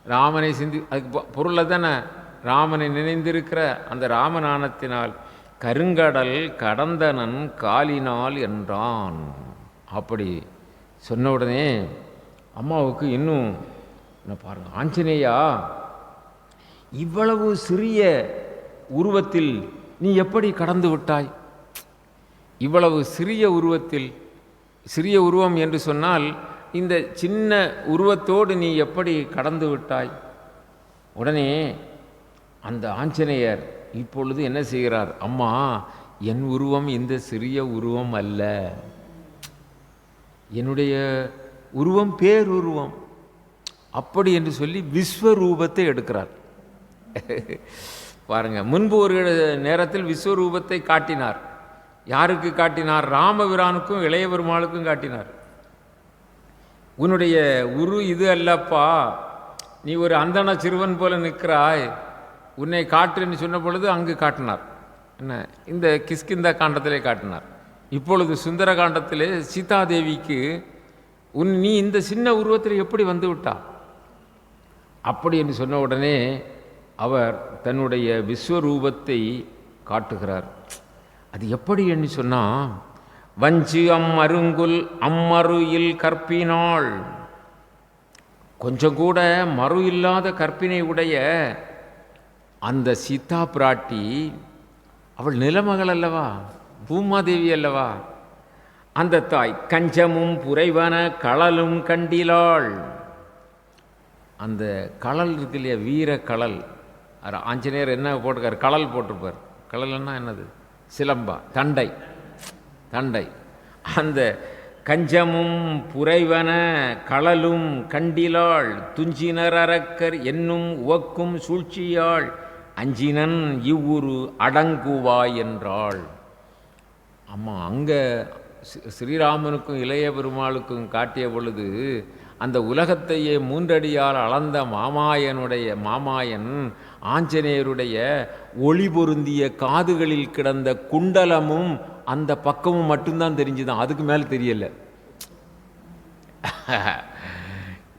ராமனை அதுக்கு பொருளை தானே, ராமனை நினைந்திருக்கிற அந்த ராமநாமத்தினால் கருங்கடல் கடந்தனன் காலினால் என்றான். அப்படி சொன்ன உடனே அம்மாவுக்கு இன்னும் என்ன பாருங்க, ஆஞ்சநேயா இவ்வளவு சிறிய உருவத்தில் நீ எப்படி கடந்து விட்டாய்? இவ்வளவு சிறிய உருவத்தில், சிறிய உருவம் என்று சொன்னால் இந்த சின்ன உருவத்தோடு நீ எப்படி கடந்து விட்டாய்? உடனே அந்த ஆஞ்சநேயர் இப்பொழுது என்ன செய்கிறார், அம்மா என் உருவம் இந்த சிறிய உருவம் அல்ல, என்னுடைய உருவம் பேருருவம், அப்படி என்று சொல்லி விஸ்வரூபத்தை எடுக்கிறார். பாருங்க, முன்பு ஒரு நேரத்தில் விஸ்வரூபத்தை காட்டினார். யாருக்கு காட்டினார்? ராமபிரானுக்கும் இளைய பெருமாளுக்கும் காட்டினார். உன்னுடைய உரு இது அல்லப்பா, நீ ஒரு அந்தண சிறுவன் போல நிற்கிறாய், உன்னை காட்டுன்னு சொன்ன பொழுது அங்கு காட்டினார். என்ன, இந்த கிஷ்கிந்தா காண்டத்திலே காட்டினார். இப்பொழுது சுந்தர காண்டத்திலே சீதாதேவிக்கு நீ இந்த சின்ன உருவத்தில் எப்படி வந்து விட்டா அப்படி என்று சொன்ன உடனே அவர் தன்னுடைய விஸ்வரூபத்தை காட்டுகிறார். அது எப்படி என்று சொன்னால், வஞ்சு அம்மருங்குல் அம்மருயில் கற்பினாள், கொஞ்சம் கூட மறு இல்லாத கற்பினை உடைய அந்த சீதா பிராட்டி, அவள் நிலமகள் அல்லவா, பூமாதேவி அல்லவா. அந்த தாய் கஞ்சமும் புரைவன களலும் கண்டிலாள். அந்த களல் இருக்கு இல்லையா, வீர களல். ஆஞ்சநேயர் என்ன போட்டிருக்கார்? களல் போட்டிருப்பார். களல்னா என்னது? சிலம்பா, தண்டை. தண்டை. அந்த கஞ்சமும் புரைவன களலும் கண்டிலாள் துஞ்சினர் அரக்கர் என்னும் உவக்கும் சூழ்ச்சியாள் அஞ்சினன் இவ்வுரு அடங்குவாய் என்றாள். அம்மா அங்கே ஸ்ரீராமனுக்கும் இளைய பெருமாளுக்கும் காட்டிய பொழுது அந்த உலகத்தையே மூன்றடியால் அளந்த மாமாயன் ஆஞ்சநேயருடைய ஒளி பொருந்திய காதுகளில் கிடந்த குண்டலமும் அந்த பக்கமும் மட்டும்தான் தெரிஞ்சுதான், அதுக்கு மேலே தெரியல.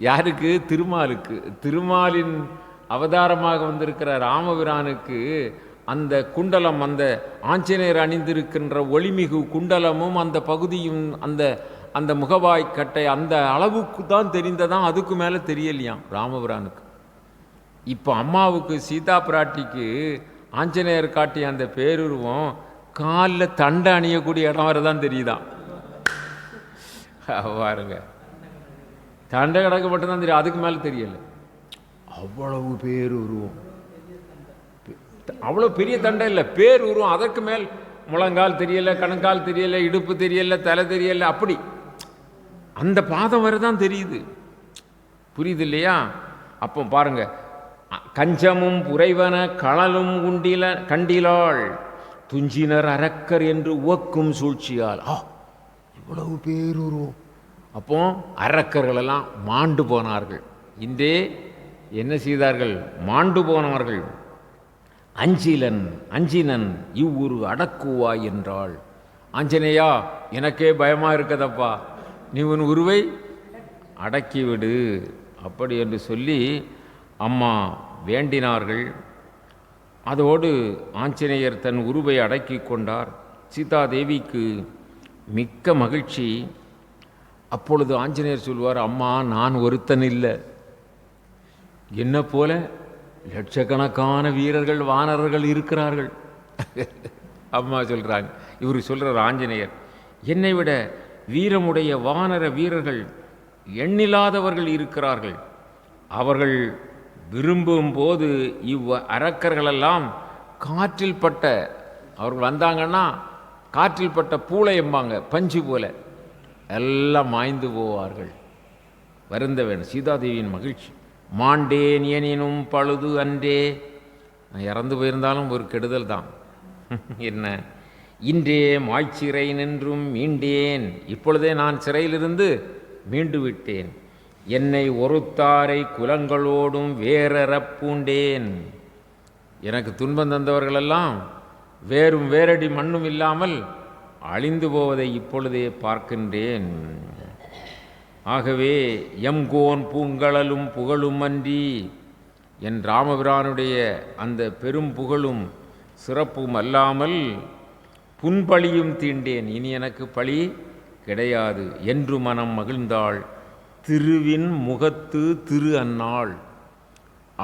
யாருக்கு? திருமாலுக்கு. திருமாலின் அவதாரமாக வந்திருக்கிற ராமபிரானுக்கு அந்த குண்டலம், அந்த ஆஞ்சநேயர் அணிந்திருக்கின்ற ஒளிமிகு குண்டலமும் அந்த பகுதியும் அந்த அந்த முகவாய்க்கட்டை அந்த அளவுக்கு தான் தெரிந்ததான், அதுக்கு மேலே தெரியலையாம் ராமபிரானுக்கு. இப்போ அம்மாவுக்கு சீதா பிராட்டிக்கு ஆஞ்சநேயர் காட்டிய அந்த பேருருவம் காலில் தண்டை அணியக்கூடிய இடம் வரை தான் தெரியுதான். பாருங்க, தண்டை கிடக்கு மட்டும்தான் தெரியும், அதுக்கு மேலே தெரியல. அவ்வளவு பேருருவம், அவ்வளோ பெரிய தண்டை இல்லை, பேருருவம். அதற்கு மேல் முழங்கால் தெரியலை, கணுக்கால் தெரியலை, இடுப்பு தெரியலை, தலை தெரியலை, அப்படி அந்த பாதம் வரை தான் தெரியுது. புரியுது இல்லையா? அப்போ பாருங்க, கஞ்சமும் புரைவன களலும் கண்டிலாள் துஞ்சினர் அரக்கர் என்று உவக்கும் சூழ்ச்சியால். இவ்வளவு பேருருவம். அப்போ அரக்கர்களெல்லாம் மாண்டு போனார்கள். இன்றே என்ன செய்தார்கள்? மாண்டு போனார்கள். அஞ்சினன் இவ்வுரு அடக்குவாய் என்றாள். ஆஞ்சநேயா, எனக்கே பயமாக இருக்கதப்பா, நீ உன் உருவை அடக்கிவிடு அப்படி என்று சொல்லி அம்மா வேண்டினார்கள். அதோடு ஆஞ்சநேயர் தன் உருவை அடக்கி கொண்டார். சீதாதேவிக்கு மிக்க மகிழ்ச்சி. அப்பொழுது ஆஞ்சநேயர் சொல்வார், அம்மா நான் ஒருத்தன் இல்லை, என்ன போல லட்சக்கணக்கான வீரர்கள் வானரர்கள் இருக்கிறார்கள். அம்மா சொல்கிறாங்க. இவர் சொல்கிறார் ஆஞ்சநேயர், என்னை விட வீரமுடைய வானர வீரர்கள் எண்ணில்லாதவர்கள் இருக்கிறார்கள். அவர்கள் விரும்பும் போது அரக்கர்களெல்லாம் காற்றில் பட்ட, அவர்கள் வந்தாங்கன்னா காற்றில் பட்ட பூளை எம்பாங்க, பஞ்சு போல எல்லாம் மாய்ந்து போவார்கள். வருந்த வேணும். சீதாதேவியின் மகிழ்ச்சி. மாண்டேன் எனினும் பழுது அன்றே, நான் இறந்து போயிருந்தாலும் ஒரு கெடுதல் தான். என்ன, இன்றே மாய்ச்சிறை நின்றும் மீண்டேன், இப்பொழுதே நான் சிறையிலிருந்து மீண்டு விட்டேன். என்னை ஒருத்தாரை குலங்களோடும் வேறறப்பூண்டேன். எனக்கு துன்பம் தந்தவர்களெல்லாம் வேறும் வேரடி மண்ணும் இல்லாமல் அழிந்து போவதை இப்பொழுதே பார்க்கின்றேன். ஆகவே எம்கோன் பூங்கழலும் புகழும் அன்றி, என் ராமபிரானுடைய அந்த பெரும் புகழும் சிறப்பும் அல்லாமல் புன்பழியும் தீண்டேன், இனி எனக்கு பழி கிடையாது என்று மனம் மகிழ்ந்தாள். திருவின் முகத்து திரு அன்னாள்.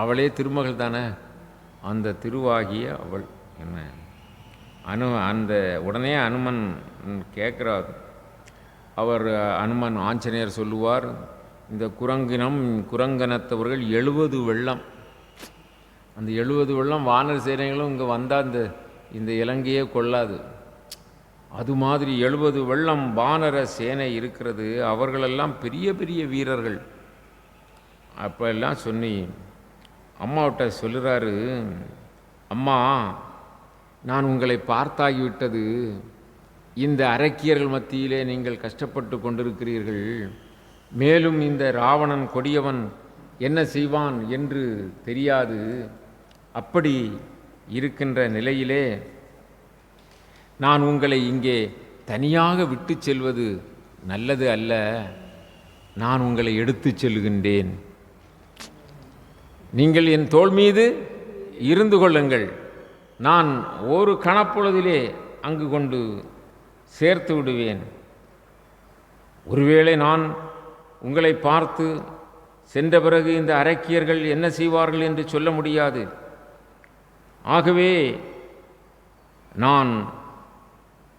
அவளே திருமகள் தானே, அந்த திருவாகிய அவள். என்ன அந்த உடனே அனுமன் கேட்குறார். அவர் அனுமன் ஆஞ்சநேயர் சொல்லுவார், இந்த குரங்கனத்தவர்கள் 70 வெள்ளம், அந்த 70 வெள்ளம் வானர் சேனைகளும் இங்கே வந்தால் இந்த இலங்கையே கொள்ளாது. அது மாதிரி 70 வெள்ளம் வானர சேனை இருக்கிறது. அவர்களெல்லாம் பெரிய பெரிய வீரர்கள். அப்போ எல்லாம் சொன்னி அம்மாவிட்ட சொல்லுறாரு, அம்மா நான் உங்களை பார்த்தாகிவிட்டது, இந்த அரக்கியர்கள் மத்தியிலே நீங்கள் கஷ்டப்பட்டு கொண்டிருக்கிறீர்கள். மேலும் இந்த ராவணன் கொடியவன் என்ன செய்வான் என்று தெரியாது. அப்படி இருக்கின்ற நிலையிலே நான் உங்களை இங்கே தனியாக விட்டு செல்வது நல்லது அல்ல. நான் உங்களை எடுத்து செல்கின்றேன். நீங்கள் என் தோள் மீது இருந்து கொள்ளுங்கள். நான் ஒரு கணப்பொழுதிலே அங்கு கொண்டு சேர்த்து விடுவேன். ஒருவேளை நான் உங்களை பார்த்து சென்ற பிறகு இந்த அரக்கியர்கள் என்ன செய்வார்கள் என்று சொல்ல முடியாது. ஆகவே நான்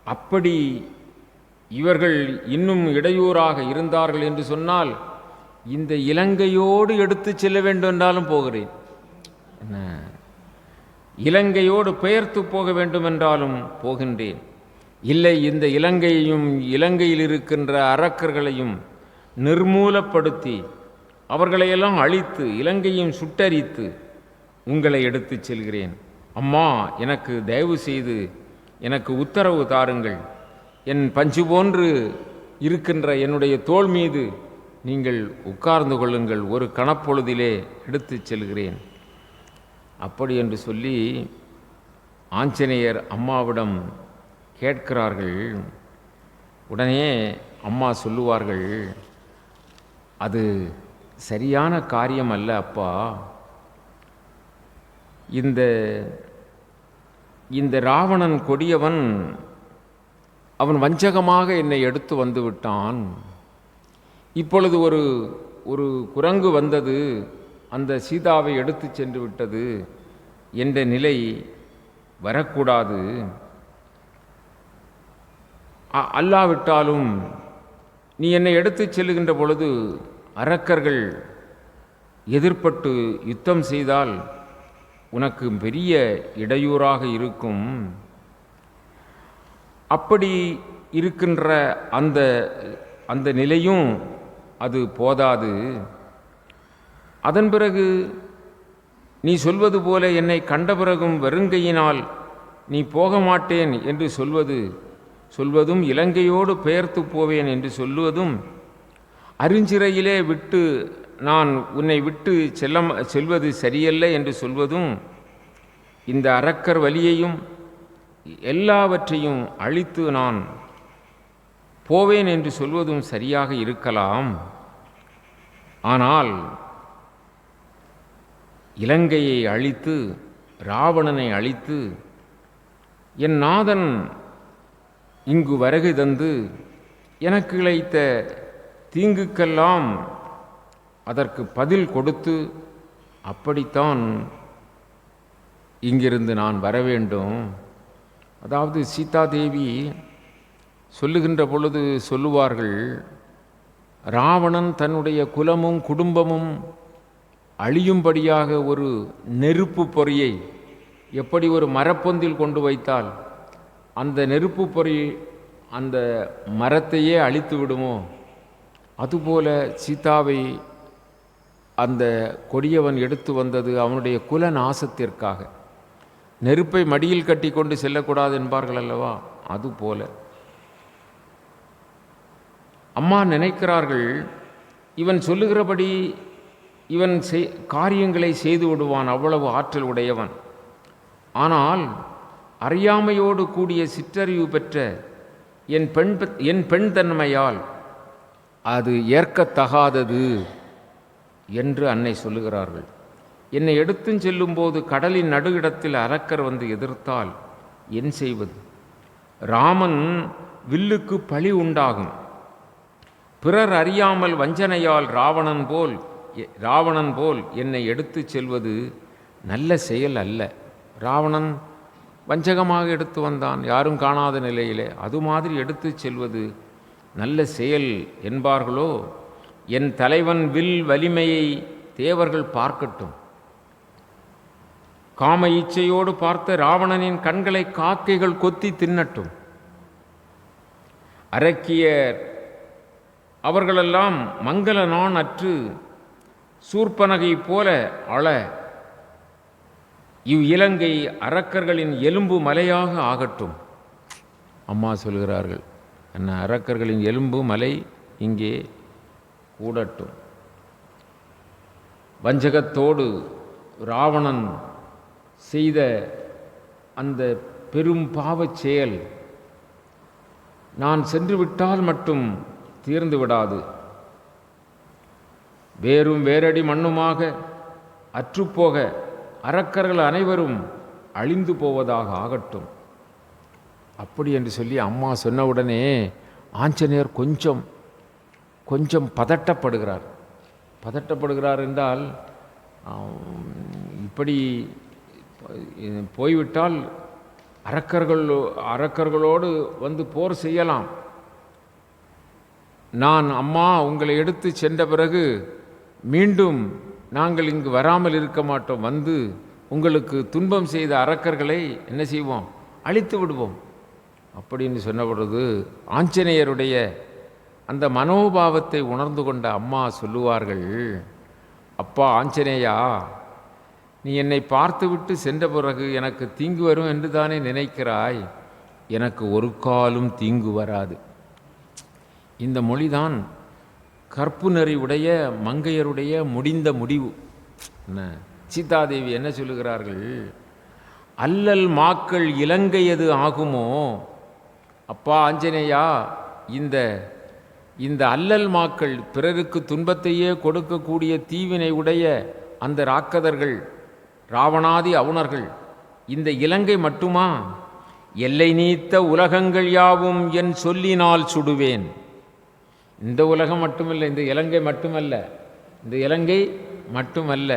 அப்படி இவர்கள் இன்னும் இடையூறாக இருந்தார்கள் என்று சொன்னால் இந்த இலங்கையோடு எடுத்து செல்ல வேண்டும் என்றாலும் போகிறேன். என்ன, இலங்கையோடு பெயர்த்து போக வேண்டும் என்றாலும் போகின்றேன். இல்லை, இந்த இலங்கையையும் இலங்கையில் இருக்கின்ற அரக்கர்களையும் நிர்மூலப்படுத்தி அவர்களையெல்லாம் அழித்து இலங்கையும் சுட்டரித்து உங்களை எடுத்து செல்கிறேன். அம்மா, எனக்கு தயவு செய்து எனக்கு உத்தரவு தாருங்கள். என் பஞ்சு போன்று இருக்கின்ற என்னுடைய தோள் மீது நீங்கள் உட்கார்ந்து கொள்ளுங்கள். ஒரு கணப்பொழுதிலே எடுத்து செல்கிறேன். அப்படி என்று சொல்லி ஆஞ்சநேயர் அம்மாவிடம் கேட்கிறார்கள். உடனே அம்மா சொல்லுவார்கள், அது சரியான காரியம் அல்ல அப்பா. இந்த ராவணன் கொடியவன் அவன் வஞ்சகமாக என்னை எடுத்து வந்து விட்டான். இப்பொழுது ஒரு குரங்கு வந்தது, அந்த சீதாவை எடுத்து சென்று விட்டது என்ற நிலை வரக்கூடாது. அல்லாவிட்டாலும் நீ என்னை எடுத்து செல்லுகின்ற பொழுது அரக்கர்கள் எதிர்ப்பட்டு யுத்தம் செய்தால் உனக்கு பெரிய இடையூறாக இருக்கும். அப்படி இருக்கின்ற அந்த நிலையும் அது போதாது. அதன் பிறகு நீ சொல்வது போல என்னை கண்ட பிறகும் வெறுங்கையினால் நீ போக மாட்டேன் என்று சொல்வதும் இலங்கையோடு பெயர்த்து போவேன் என்று சொல்லுவதும் அருஞ்சிறையிலே விட்டு நான் உன்னை விட்டு செல்வது சரியல்ல என்று சொல்வதும் இந்த அரக்கர் வலியையும் எல்லாவற்றையும் அழித்து நான் போவேன் என்று சொல்வதும் சரியாக இருக்கலாம். ஆனால் இலங்கையை அழித்து ராவணனை அழித்து என் நாதன் இங்கு வருகை தந்து எனக்கு இழைத்த தீங்குக்கெல்லாம் அதற்கு பதில் கொடுத்து அப்படித்தான் இங்கிருந்து நான் வர வேண்டும். அதாவது சீதாதேவி சொல்லுகின்ற பொழுது சொல்லுவார்கள், ராவணன் தன்னுடைய குலமும் குடும்பமும் அழியும்படியாக ஒரு நெருப்பு பொறியை எப்படி ஒரு மரப்பொந்தில் கொண்டு வைத்தால் அந்த நெருப்பு பொறி அந்த மரத்தையே அழித்து விடுமோ, அதுபோல சீதாவை அந்த கொடியவன் எடுத்து வந்தது அவனுடைய குல நாசத்திற்காக. நெருப்பை மடியில் கட்டி கொண்டு செல்லக்கூடாது என்பார்கள் அல்லவா, அதுபோல அம்மா நினைக்கிறார்கள், இவன் சொல்லுகிறபடி இவன் காரியங்களை செய்து விடுவான், அவ்வளவு ஆற்றல் உடையவன். ஆனால் அறியாமையோடு கூடிய சிற்றறிவு பெற்ற என் பெண் தன்மையால் அது ஏற்கத்தகாதது என்று அன்னை சொல்லுகிறார்கள். என்னை எடுத்துச் செல்லும்போது கடலின் நடு இடத்தில் அரக்கர் வந்து எதிர்த்தால் என் செய்வது? ராமன் வில்லுக்கு பழி உண்டாகும். பிறர் அறியாமல் வஞ்சனையால் ராவணன் போல் என்னை எடுத்துச் செல்வது நல்ல செயல் அல்ல. ராவணன் வஞ்சகமாக எடுத்து வந்தான், யாரும் காணாத நிலையிலே. அது மாதிரி எடுத்துச் செல்வது நல்ல செயல் என்பார்களோ? என் தலைவன் வில் வலிமையை தேவர்கள் பார்க்கட்டும். காம இச்சையோடு பார்த்த ராவணனின் கண்களை காக்கைகள் கொத்தி தின்னட்டும். அரக்கியர் அவர்களெல்லாம் மங்கள நான் அற்று சூர்பனகை போல அழ இலங்கை அரக்கர்களின் எலும்பு மலையாக ஆகட்டும். அம்மா சொல்கிறார்கள், என்ன அரக்கர்களின் எலும்பு மலை இங்கே கூடட்டும். வஞ்சகத்தோடு ராவணன் செய்த அந்த பெரும் பாவச் செயல் நான் சென்று விட்டால் மட்டும் தீர்ந்து விடாது, வேரும் வேரடி மண்ணுமாக அற்றுப்போக அரக்கர்கள் அனைவரும் அழிந்து போவதாக ஆகட்டும். அப்படி என்று சொல்லி அம்மா சொன்னவுடனே ஆஞ்சநேயர் கொஞ்சம் பதட்டப்படுகிறார் என்றால், இப்படி போய்விட்டால் அரக்கர்களோடு வந்து போர் செய்யலாம். நான் அம்மா உங்களை எடுத்து சென்ற பிறகு மீண்டும் நாங்கள் இங்கு வராமல் இருக்க மாட்டோம், வந்து உங்களுக்கு துன்பம் செய்த அரக்கர்களை என்ன செய்வோம், அழித்து விடுவோம் அப்படின்னு சொன்ன பொழுது ஆஞ்சநேயருடைய அந்த மனோபாவத்தை உணர்ந்து கொண்ட அம்மா சொல்லுவார்கள், அப்பா ஆஞ்சநேயா, நீ என்னை பார்த்துவிட்டு சென்ற பிறகு எனக்கு தீங்கு வரும் என்று தானே நினைக்கிறாய், எனக்கு ஒரு காலும் தீங்கு வராது. இந்த மொழிதான் கற்பு நெறி உடைய மங்கையருடைய முடிந்த முடிவு. சீதாதேவி என்ன சொல்லுகிறார்கள், அல்லல் மாக்கள் இலங்கையது ஆகுமோ. அப்பா ஆஞ்சநேயா, இந்த அல்லல் மாக்கள் பிறருக்கு துன்பத்தையே கொடுக்கக்கூடிய தீவினை உடைய அந்த ராக்கதர்கள், ராவணாதி அவுணர்கள் இந்த இலங்கை மட்டுமா, எல்லை நீத்த உலகங்கள் யாவும் என் சொல்லினால் சுடுவேன். இந்த உலகம் மட்டுமல்ல, இந்த இலங்கை மட்டுமல்ல,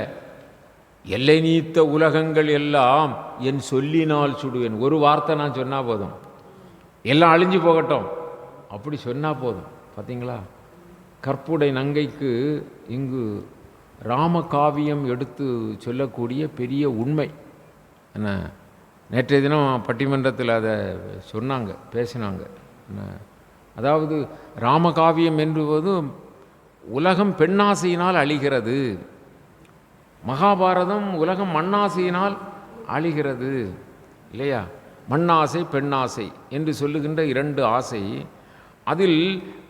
எல்லை நீத்த உலகங்கள் எல்லாம் என் சொல்லினால் சுடுவேன். ஒரு வார்த்தை நான் சொன்னால் போதும், எல்லாம் அழிஞ்சு போகட்டும் அப்படி சொன்னால் போதும். பார்த்தீங்களா, கற்புடை நங்கைக்கு இங்கு ராமகாவியம் எடுத்து சொல்லக்கூடிய பெரிய உண்மை என்ன. நேற்றைய தினம் பட்டிமன்றத்தில் அதை பேசினாங்க. அதாவது ராமகாவியம் என்பது உலகம் பெண்ணாசையினால் அழிகிறது, மகாபாரதம் உலகம் மண்ணாசையினால் அழிகிறது இல்லையா. மண்ணாசை பெண்ணாசை என்று சொல்லுகின்ற இரண்டு ஆசை, அதில்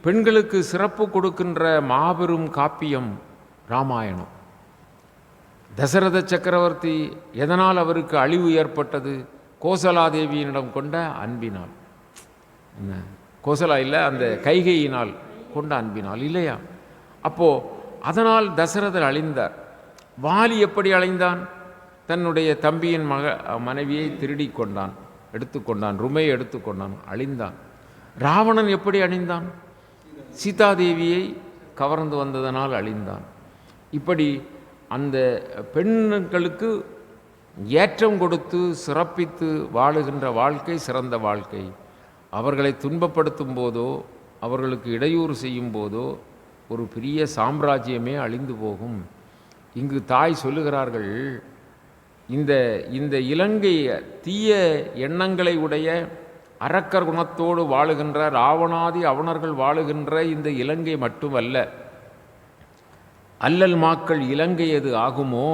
பெண்களுக்கு சிறப்பு கொடுக்கின்ற மாபெரும் காப்பியம் ராமாயணம். தசரத சக்கரவர்த்தி எதனால் அவருக்கு அழிவு ஏற்பட்டது, கோசலாதேவியினிடம் கொண்ட அன்பினால். என்ன, கோசலா இல்லை, அந்த கைகையினால் கொண்ட அன்பினால் இல்லையா. அப்போது அதனால் தசரதர் அழிந்தார். வாலி எப்படி அழிந்தான், தன்னுடைய தம்பியின் மனைவியை திருடி கொண்டான், எடுத்துக்கொண்டான், ருமையை எடுத்துக்கொண்டான், அழிந்தான். ராவணன் எப்படி அழிந்தான், சீதாதேவியை கவர்ந்து வந்ததனால் அழிந்தான். இப்படி அந்த பெண்களுக்கு ஏற்றம் கொடுத்து சிறப்பித்து வாழுகின்ற வாழ்க்கை சிறந்த வாழ்க்கை. அவர்களை துன்பப்படுத்தும் போதோ அவர்களுக்கு இடையூறு செய்யும் போதோ ஒரு பெரிய சாம்ராஜ்யமே அழிந்து போகும். இங்கு தாய் சொல்லுகிறார்கள், இந்த இலங்கை தீய எண்ணங்களை உடைய அரக்கர் குணத்தோடு வாழுகின்ற ராவணாதி அவுணர்கள் வாழுகின்ற இந்த இலங்கை மட்டுமல்ல, அல்லல் மாக்கள் இலங்கையது ஆகுமோ.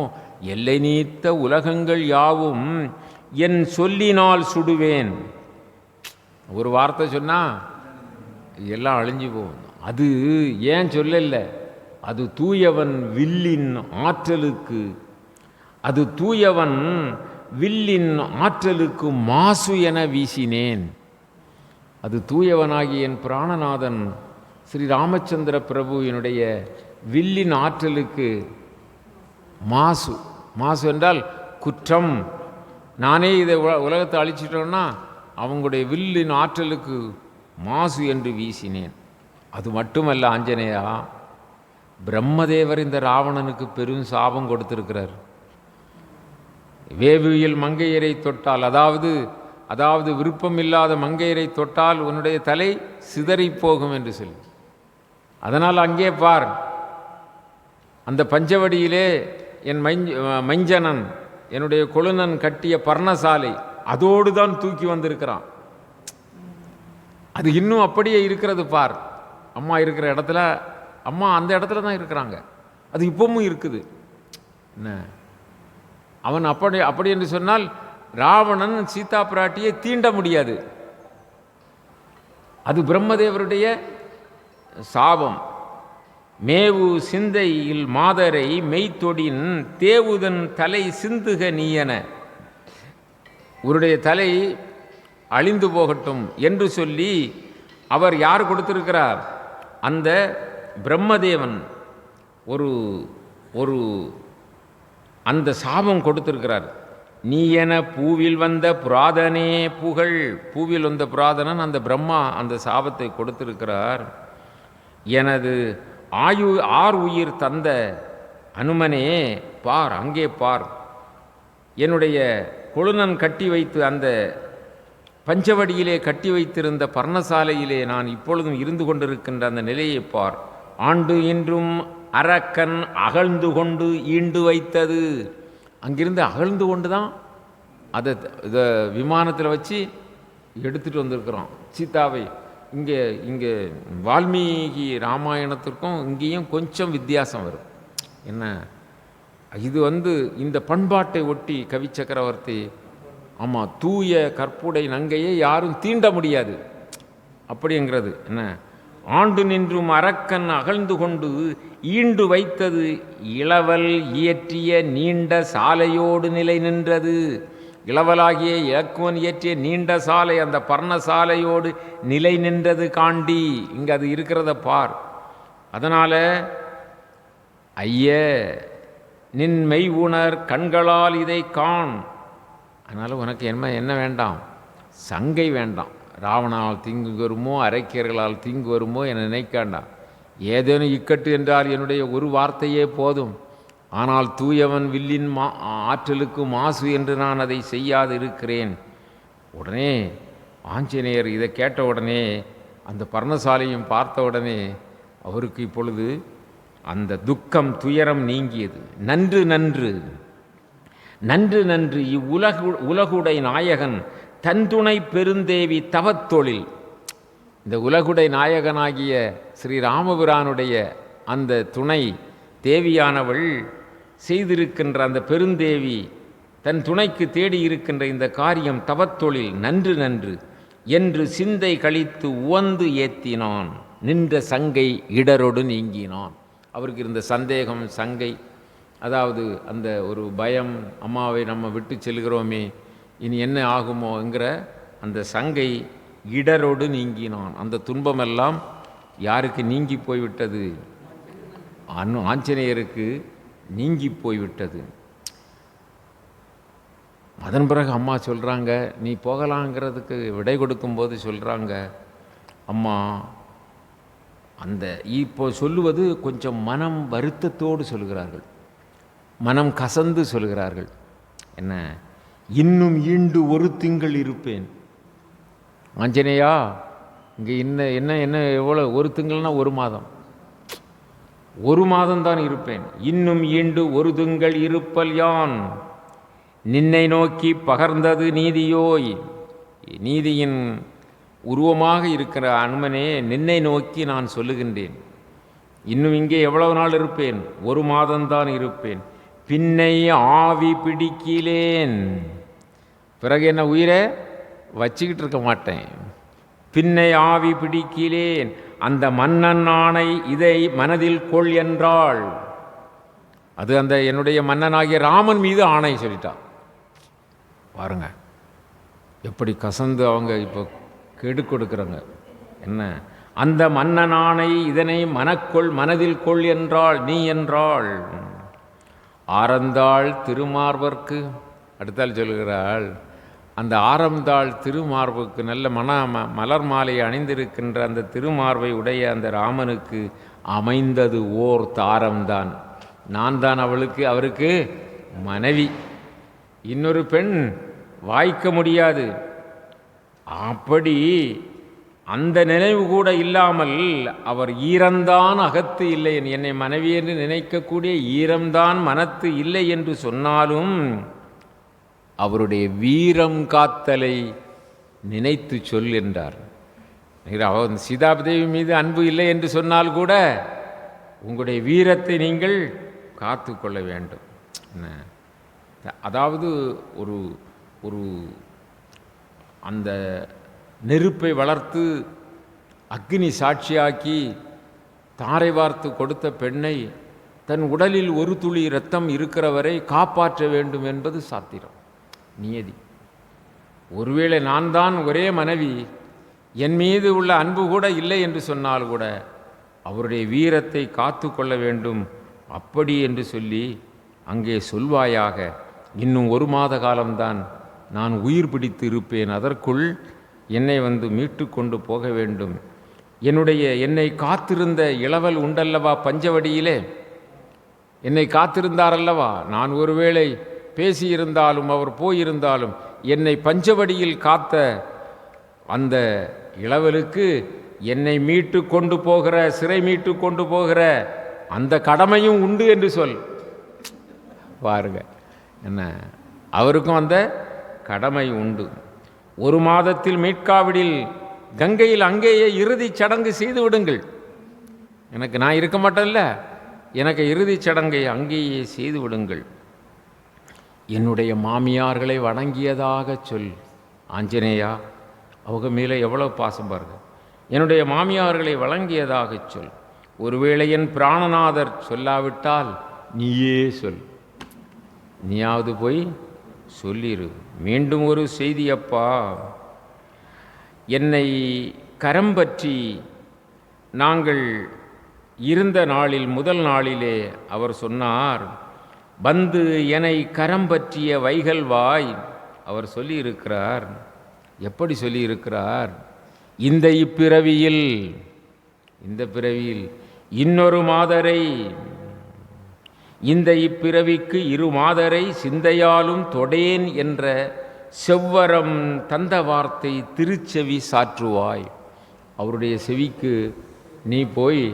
எல்லை நீத்த உலகங்கள் யாவும் என் சொல்லினால் சுடுவேன். ஒரு வார்த்தை சொன்னால் எல்லாம் அழிஞ்சு போகும். அது ஏன் சொல்லல, அது தூயவன் வில்லின் ஆற்றலுக்கு, அது தூயவன் வில்லின் ஆற்றலுக்கு மாசு என வீசினேன். அது தூயவனாகிய என் பிராணநாதன் ஸ்ரீ ராமச்சந்திர பிரபுவினுடைய வில்லின் ஆற்றலுக்கு மாசு. மாசு என்றால் குற்றம். நானே இதை உலகத்தை அழிச்சிட்டோன்னா அவங்களுடைய வில்லின் ஆற்றலுக்கு மாசு என்று வீசினேன். அது மட்டுமல்ல ஆஞ்சநேயா, பிரம்மதேவர் இந்த ராவணனுக்கு பெரும் சாபம் கொடுத்திருக்கிறார். வேவியில் மங்கையரை தொட்டால், அதாவது விருப்பமில்லாத மங்கையரை தொட்டால் உன்னுடைய தலை சிதறி போகும் என்று சொல்லி. அதனால் அங்கே பார், அந்த பஞ்சவடியிலே என் மைஞ்சனன் என்னுடைய கொழுநன் கட்டிய பர்ணசாலை அதோடு தான் தூக்கி வந்திருக்கிறான். அது இன்னும் அப்படியே இருக்கிறது பார். அம்மா இருக்கிற இடத்துல, அம்மா அந்த இடத்துல தான் இருக்கிறாங்க, அது இப்பவும் இருக்குது. என்ன அவன் அப்படி என்று சொன்னால் ராவணன் சீதா பிராட்டியை தீண்ட முடியாது. அது பிரம்மதேவருடைய சாபம். மேவு சிந்தையில் மாதரை மெய்த்தொடின் தேவுதன் தலை சிந்துக நீயன, உருடைய தலை அழிந்து போகட்டும் என்று சொல்லி அவர் யார் கொடுத்திருக்கிறார்? அந்த பிரம்மதேவன் ஒரு ஒரு அந்த சாபம் கொடுத்திருக்கிறார். நீ என பூவில் வந்த புராதனே புகழ், பூவில் வந்த புராதனன் அந்த பிரம்மா அந்த சாபத்தை கொடுத்திருக்கிறார். எனது ஆர் உயிர் தந்த அனுமனே பார், அங்கே பார், என்னுடைய கொழுநன் கட்டி வைத்து அந்த பஞ்சவடியிலே கட்டி வைத்திருந்த பர்ணசாலையிலே நான் இப்பொழுதும் இருந்து கொண்டிருக்கின்ற அந்த நிலையை பார். ஆண்டு இன்றும் அரக்கன் அகழ்ந்து கொண்டு ஈண்டு வைத்தது, அங்கிருந்து அகழ்ந்து கொண்டு தான் அதை இதை விமானத்தில் வச்சு எடுத்துகிட்டு வந்திருக்கிறோம் சீதாவை. இங்கே வால்மீகி ராமாயணத்திற்கும் இங்கேயும் கொஞ்சம் வித்தியாசம் வரும். என்ன இது இந்த பண்பாட்டை ஒட்டி கவி சக்கரவர்த்தி, ஆமாம், தூய கற்புடை நங்கையை யாரும் தீண்ட முடியாது அப்படிங்கிறது. என்ன ஆண்டு நின்றும் அரக்கன் அகழ்ந்து கொண்டு ஈண்டு வைத்தது இளவல் இயற்றிய நீண்ட சாலையோடு நிலை நின்றது. இளவலாகிய இலக்குவன் இயற்றிய நீண்ட சாலை அந்த பர்ணசாலையோடு நிலை நின்றது காண்டி. இங்கே அது இருக்கிறத பார். அதனால் ஐய நின் மெய் உணர் கண்களால் இதை காண். அதனால் உனக்கு என்ன வேண்டாம்? சங்கை வேண்டாம். ராவணால் தீங்கு வருமோ அரைக்கியர்களால் தீங்கு வருமோ என நினைக்காண்டாம். ஏதேனும் இக்கட்டு என்றால் என்னுடைய ஒரு வார்த்தையே போதும். ஆனால் தூயவன் வில்லின் ஆற்றலுக்கு மாசு என்று நான் அதை செய்யாது இருக்கிறேன். உடனே ஆஞ்சநேயர் இதை கேட்ட உடனே அந்த பர்ணசாலையும் பார்த்த உடனே அவருக்கு இப்பொழுது அந்த துக்கம் துயரம் நீங்கியது. நன்று நன்று நன்று நன்று உலகுடை நாயகன் தன் துணை பெருந்தேவி தவத்தொழில். இந்த உலகுடை நாயகனாகிய ஸ்ரீராமபிரானுடைய அந்த துணை தேவியானவள் செய்திருக்கின்ற அந்த பெருந்தேவி தன் துணைக்கு தேடி இருக்கின்ற இந்த காரியம் தவத்தொழில் நன்று நன்று என்று சிந்தை கழித்து உவந்து ஏத்தினான். நின்ற சங்கை இடரொடு நீங்கினான். அவருக்கு இருந்த சந்தேகம், சங்கை, அதாவது அந்த ஒரு பயம், அம்மாவை நம்ம விட்டு செல்கிறோமே இனி என்ன ஆகுமோங்கிற அந்த சங்கை இடரோடு நீங்கினான். அந்த துன்பமெல்லாம் யாருக்கு நீங்கி போய்விட்டது? ஆஞ்சநேயருக்கு நீங்கி போய்விட்டது. அதன் பிறகு அம்மா சொல்கிறாங்க, நீ போகலாங்கிறதுக்கு விடை கொடுக்கும்போது சொல்கிறாங்க, அம்மா அந்த இப்போ சொல்லுவது கொஞ்சம் மனம் வருத்தத்தோடு சொல்கிறார்கள், மனம் கசந்து சொல்கிறார்கள். என்ன, இன்னும் ஈண்டு ஒரு திங்கள் இருப்பேன். ஆஞ்சநேயா இங்கே என்ன எவ்வளோ, ஒரு திங்கள்னா ஒரு மாதம், ஒரு மாதம்தான் இருப்பேன். இன்னும் ஈண்டு ஒரு திங்கள் இருப்பல் யான் நின்னை நோக்கி பகர்ந்தது நீதியோய். நீதியின் உருவமாக இருக்கிற அனுமனே, நின்னை நோக்கி நான் சொல்லுகின்றேன். இன்னும் இங்கே எவ்வளவு நாள் இருப்பேன்? ஒரு மாதம்தான் இருப்பேன். பின்னை ஆவி பிடிக்கிலேன். பிறகு என்ன உயிரை வச்சுக்கிட்டு இருக்க மாட்டேன். பின்னை ஆவி பிடிக்கிலேன். அந்த மன்னன் ஆணை இதை மனதில் கொள் என்றாள். அது அந்த என்னுடைய மன்னனாகிய ராமன் மீது ஆணை சொல்லிட்டான். பாருங்க எப்படி கசந்து அவங்க இப்போ கெடு கொடுக்குறாங்க. என்ன, அந்த மன்னன் ஆணை இதனை மனதில் கொள் என்றாள் நீ என்றாள். ஆரந்தாள் திருமார்பர்க்கு, அடுத்தால் சொல்கிறாள், அந்த ஆரந்தாள் திருமார்புக்கு நல்ல மலர் மாலை அணிந்திருக்கின்ற அந்த திருமார்பை உடைய அந்த ராமனுக்கு அமைந்தது ஓர் தாரம்தான். நான் தான் அவருக்கு மனைவி. இன்னொரு பெண் வாய்க்க முடியாது. அப்படி அந்த நினைவு கூட இல்லாமல் அவர் ஈரம்தான் அகத்து இல்லை, என்னை மனைவி என்று நினைக்கக்கூடிய ஈரம்தான் மனத்து இல்லை என்று சொன்னாலும் அவருடைய வீரம் காத்தலை நினைத்து சொல் என்றார். அவர் சீதாதேவி மீது அன்பு இல்லை என்று சொன்னால் கூட உங்களுடைய வீரத்தை நீங்கள் காத்து கொள்ள வேண்டும். அதாவது ஒரு அந்த நெருப்பை வளர்த்து அக்னி சாட்சியாக்கி தாரை வார்த்து கொடுத்த பெண்ணை தன் உடலில் ஒரு துளி இரத்தம் இருக்கிறவரை காப்பாற்ற வேண்டும் என்பது சாத்திரம், நியதி. ஒருவேளை நான் தான் ஒரே மனைவி, என் மீது உள்ள அன்பு கூட இல்லை என்று சொன்னால் கூட அவருடைய வீரத்தை காத்து கொள்ள வேண்டும், அப்படி என்று சொல்லி அங்கே சொல்வாயாக, இன்னும் 1 மாத காலம்தான் நான் உயிர் பிடித்து இருப்பேன், அதற்குள் என்னை மீட்டு கொண்டு போக வேண்டும். என்னை காத்திருந்த இளவல் உண்டல்லவா பஞ்சவடியிலே, என்னை காத்திருந்தாரல்லவா. நான் ஒருவேளை பேசியிருந்தாலும் அவர் போயிருந்தாலும் என்னை பஞ்சவடியில் காத்த அந்த இளவலுக்கு என்னை மீட்டு கொண்டு போகிற, சிறை மீட்டு கொண்டு போகிற அந்த கடமையும் உண்டு என்று சொல். பாருங்க என்ன, அவருக்கும் அந்த கடமை உண்டு. 1 மாதத்தில் மீட்காவிடில் கங்கையில் அங்கேயே இறுதிச் சடங்கு செய்து விடுங்கள். நான் இருக்க மாட்டேன்ல, எனக்கு இறுதிச் சடங்கை அங்கேயே செய்து விடுங்கள். என்னுடைய மாமியார்களை வணங்கியதாக சொல். ஆஞ்சநேயா, அவங்க மேலே எவ்வளோ பாசம் பாருங்க. என்னுடைய மாமியார்களை வணங்கியதாக சொல். ஒருவேளை என் பிராணநாதர் சொல்லாவிட்டால் நீயே சொல், நீயாவது போய் சொல்லிரு. மீண்டும் ஒரு செய்தி அப்பா, என்னை கரம் பற்றி நாங்கள் இருந்த நாளில் முதல் நாளிலே அவர் சொன்னார், வந்து என்னை கரம் பற்றிய வைகல்வாய். அவர் சொல்லியிருக்கிறார். எப்படி சொல்லியிருக்கிறார்? இந்த பிறவியில் இன்னொரு மாதரை, இந்த இப்பிறவிக்கு 2 மாதரை சிந்தையாலும் தொடேன் என்ற செவ்வரம் தந்த வார்த்தை திருச்செவி சாற்றுவாய். அவருடைய செவிக்கு நீ போய்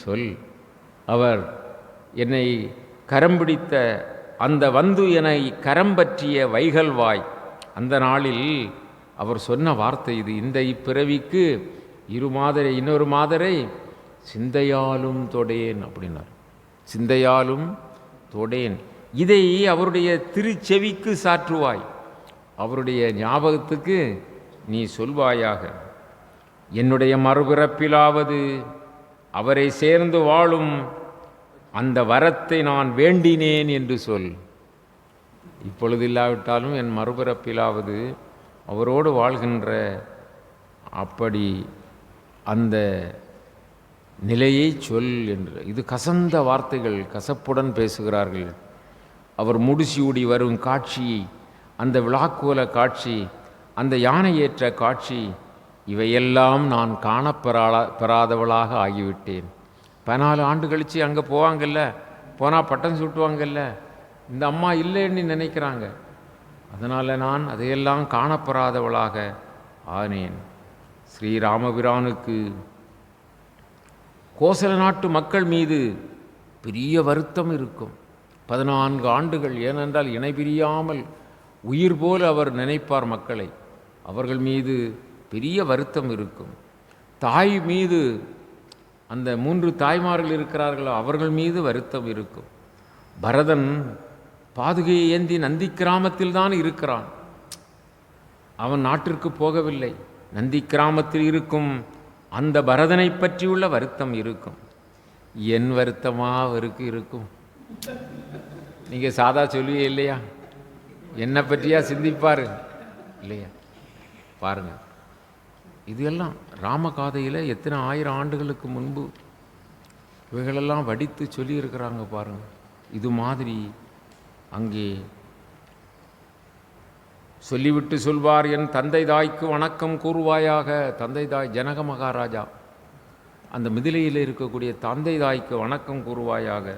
சொல். அவர் என்னை கரம் பிடித்த அந்த என்னை கரம் பற்றிய வைகல்வாய், அந்த நாளில் அவர் சொன்ன வார்த்தை இது. இந்த இப்பிறவிக்கு 2 மாதரை, இன்னொரு மாதரை சிந்தையாலும் தொடேன் அப்படின்னார். சிந்தையாலும் தொடேன், இதை அவருடைய திருச்செவிக்கு சாற்றுவாய், அவருடைய ஞாபகத்துக்கு நீ சொல்வாயாக. என்னுடைய மறுபிறப்பிலாவது அவரை சேர்ந்து வாழும் அந்த வரத்தை நான் வேண்டினேன் என்று சொல். இப்பொழுது இல்லாவிட்டாலும் என் மறுபிறப்பிலாவது அவரோடு வாழ்கின்ற அப்படி அந்த நிலையை சொல் என்று. இது கசந்த வார்த்தைகள், கசப்புடன் பேசுகிறார்கள். அவர் முடிசூடி வரும் காட்சி, அந்த விழாக்கோல காட்சி, அந்த யானை ஏற்ற காட்சி, இவையெல்லாம் நான் காணப்பெறாதவளாக ஆகிவிட்டேன். 14 ஆண்டு கழித்து அங்கே போவாங்கல்ல, போனால் பட்டம் சூட்டுவாங்கல்ல, இந்த அம்மா இல்லைன்னு நினைக்கிறாங்க. அதனால் நான் அதையெல்லாம் காணப்பெறாதவளாக ஆனேன். ஸ்ரீராமபிரானுக்கு கோசல நாட்டு மக்கள் மீது பெரிய வருத்தம் இருக்கும். 14 ஆண்டுகள், ஏனென்றால் இணை பிரியாமல் உயிர் போல் அவர் நினைப்பார் மக்களை. அவர்கள் மீது பெரிய வருத்தம் இருக்கும். தாய் மீது, அந்த 3 தாய்மார்கள் இருக்கிறார்களோ அவர்கள் மீது வருத்தம் இருக்கும். பரதன் பாதுகையை ஏந்தி நந்தி கிராமத்தில் தான் இருக்கிறான். அவன் நாட்டிற்கு போகவில்லை. நந்தி கிராமத்தில் இருக்கும் அந்த பரதனை பற்றியுள்ள வருத்தம் இருக்கும். என் வருத்தமாக அவருக்கு இருக்கும். நீங்கள் சாதா சொல்லுவே இல்லையா, என்னை பற்றியா சிந்திப்பார் இல்லையா? பாருங்கள், இது எல்லாம் ராமகாதையில் எத்தனை 1000 ஆண்டுகளுக்கு முன்பு இவைகளெல்லாம் வடித்து சொல்லியிருக்கிறாங்க பாருங்கள். இது மாதிரி அங்கே சொல்லிவிட்டு சொல்வார், என் தந்தை தாய்க்கு வணக்கம் கூறுவாயாக. தந்தை தாய் ஜனக மகாராஜா, அந்த மிதிலையில் இருக்கக்கூடிய தந்தை தாய்க்கு வணக்கம் கூறுவாயாக.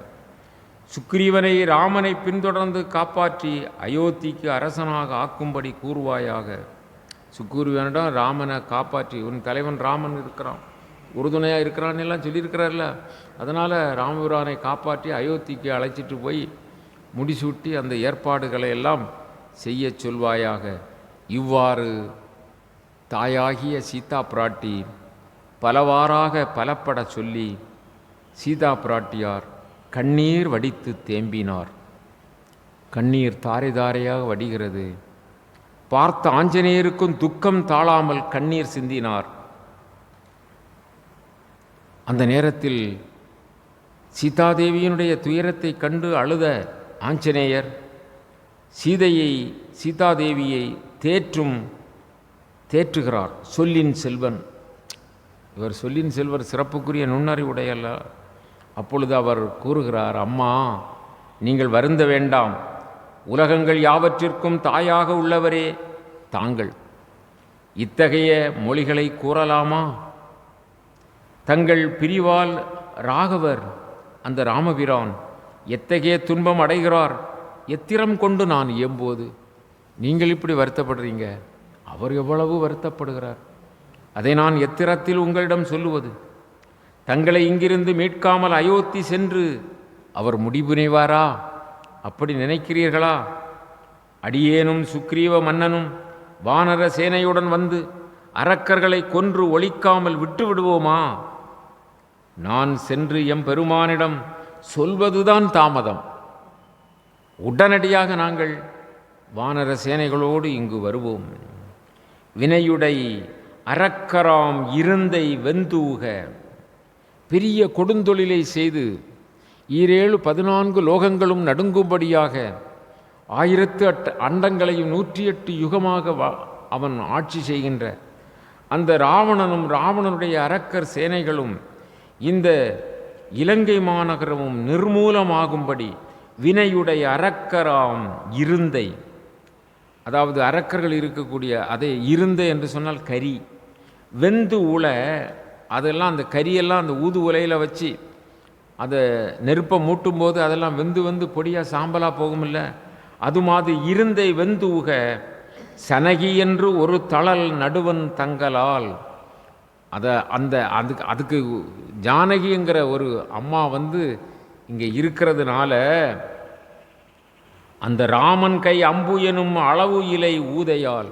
சுக்ரீவனை ராமனை பின்தொடர்ந்து காப்பாற்றி அயோத்திக்கு அரசனாக ஆக்கும்படி கூறுவாயாக. சுக்ரீவனிடம் ராமனை காப்பாற்றி, உன் தலைவன் ராமன் இருக்கிறான், உறுதுணையாக இருக்கிறான் எல்லாம் சொல்லியிருக்கிறார்ல. அதனால் ராமபிரானை காப்பாற்றி அயோத்திக்கு அழைச்சிட்டு போய் முடிசூட்டி அந்த ஏற்பாடுகளை எல்லாம் செய்ய சொல்வாயாக. இவ்வாறு தாயாகிய சீதா பிராட்டி பலவாறாக பலப்பட சொல்லி சீதா பிராட்டியார் கண்ணீர் வடித்து தேம்பினார். கண்ணீர் தாரை தாரையாக வடிகிறது. பார்த்த ஆஞ்சநேயருக்கும் துக்கம் தாழாமல் கண்ணீர் சிந்தினார். அந்த நேரத்தில் சீதாதேவியினுடைய துயரத்தை கண்டு அழுத ஆஞ்சநேயர் சீதாதேவியை தேற்றுகிறார். சொல்லின் செல்வன் இவர், சொல்லின் செல்வர் சிறப்புக்குரிய நுண்ணறிவுடையல்ல. அப்பொழுது அவர் கூறுகிறார், அம்மா நீங்கள் வருந்த வேண்டாம், உலகங்கள் யாவற்றிற்கும் தாயாக உள்ளவரே தாங்கள். இத்தகைய மொழிகளை கூறலாமா? தங்கள் பிரிவால் ராகவர், அந்த ராமபிரான் எத்தகைய துன்பம் அடைகிறார், எத்திரம் கொண்டு நான் இயம்போது நீங்கள் இப்படி வருத்தப்படுறீங்க, அவர் எவ்வளவு வருத்தப்படுகிறார், அதை நான் எத்திரத்தில் உங்களிடம் சொல்லுவது? தங்களை இங்கிருந்து மீட்காமல் அயோத்தி சென்று அவர் முடிபுனைவாரா? அப்படி நினைக்கிறீர்களா? அடியேனும் சுக்ரீவ மன்னனும் வானர சேனையுடன் வந்து அரக்கர்களை கொன்று ஒழிக்காமல் விட்டு விடுவோமா? நான் சென்று எம்பெருமானிடம் சொல்வதுதான் தாமதம். உடனடியாக நாங்கள் வானர சேனைகளோடு இங்கு வருவோம். வினையுடை அரக்கராம் இருந்தை வெந்தூக, பெரிய கொடுந்தொழிலை செய்து 14 லோகங்களும் நடுங்கும்படியாக 1008 அண்டங்களையும் 108 யுகமாக அவன் ஆட்சி செய்கின்ற அந்த ராவணனுடைய அரக்கர் சேனைகளும் இந்த இலங்கை மாநகரமும் நிர்மூலமாகும்படி வினையுடைய அரக்கராம் இருந்தை, அதாவது அரக்கர்கள் இருக்கக்கூடிய அதை இருந்தை என்று சொன்னால் கரி, வெந்து உல, அதெல்லாம் அந்த கரியெல்லாம் அந்த ஊது உலையில் வச்சு அதை நெருப்பை மூட்டும் போது அதெல்லாம் வெந்து பொடியாக சாம்பலாக போகுமில்ல, அது மாதிரி இருந்தை வெந்தூக சனகி என்று ஒரு தளல் நடுவன் தங்களால். அதுக்கு ஜானகிங்கிற ஒரு அம்மா இங்கே இருக்கிறதுனால அந்த ராமன் கை அம்பு எனும் அளவு இலை ஊதையால்,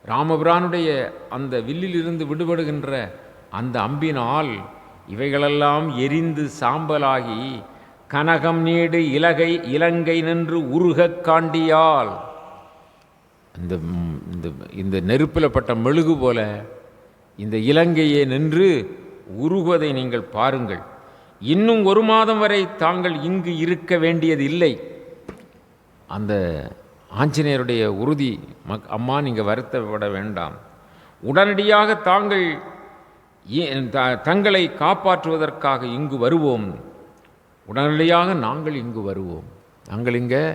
ராமபிரானுடைய அந்த வில்லிலிருந்து விடுபடுகின்ற அந்த அம்பினால் இவைகளெல்லாம் எரிந்து சாம்பலாகி கனகம் நீடு இலங்கை நின்று உருகக் காண்டியால், இந்த நெருப்பில் பட்ட மெழுகு போல இந்த இலங்கையே நின்று உருகுவதை நீங்கள் பாருங்கள். இன்னும் 1 மாதம் வரை தாங்கள் இங்கு இருக்க வேண்டியது இல்லை. அந்த ஆஞ்சநேயருடைய உறுதி, அம்மா நீங்கள் வருத்தப்பட வேண்டாம், உடனடியாக தங்களை காப்பாற்றுவதற்காக இங்கு வருவோம், உடனடியாக நாங்கள் இங்கு வருவோம், நாங்கள் இங்கே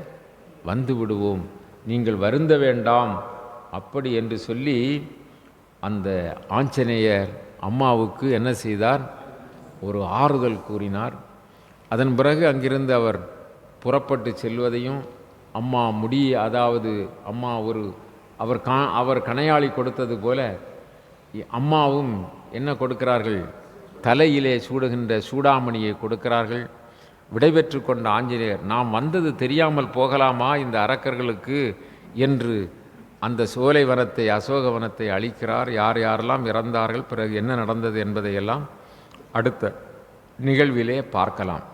வந்து விடுவோம், நீங்கள் வருந்த வேண்டாம் அப்படி என்று சொல்லி அந்த ஆஞ்சநேயர் அம்மாவுக்கு என்ன செய்தார்? ஒரு ஆறுதல் கூறினார். அதன் பிறகு அங்கிருந்து அவர் புறப்பட்டு செல்வதையும் அம்மா அதாவது அம்மா அவர் கணையாளி கொடுத்தது போல அம்மாவும் என்ன கொடுக்கிறார்கள்? தலையிலே சூடுகின்ற சூடாமணியை கொடுக்கிறார்கள். விடைபெற்று கொண்ட ஆஞ்சநேயர், நாம் வந்தது தெரியாமல் போகலாமா இந்த அரக்கர்களுக்கு என்று அந்த சோலைவனத்தை, அசோகவனத்தை அழிக்கிறார். யாரெல்லாம் இறந்தார்கள், பிறகு என்ன நடந்தது என்பதையெல்லாம் அடுத்த நிகழ்விலே பார்க்கலாம்.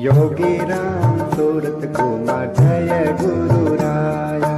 योगी राम सूरत कुमार जय गुरु राया।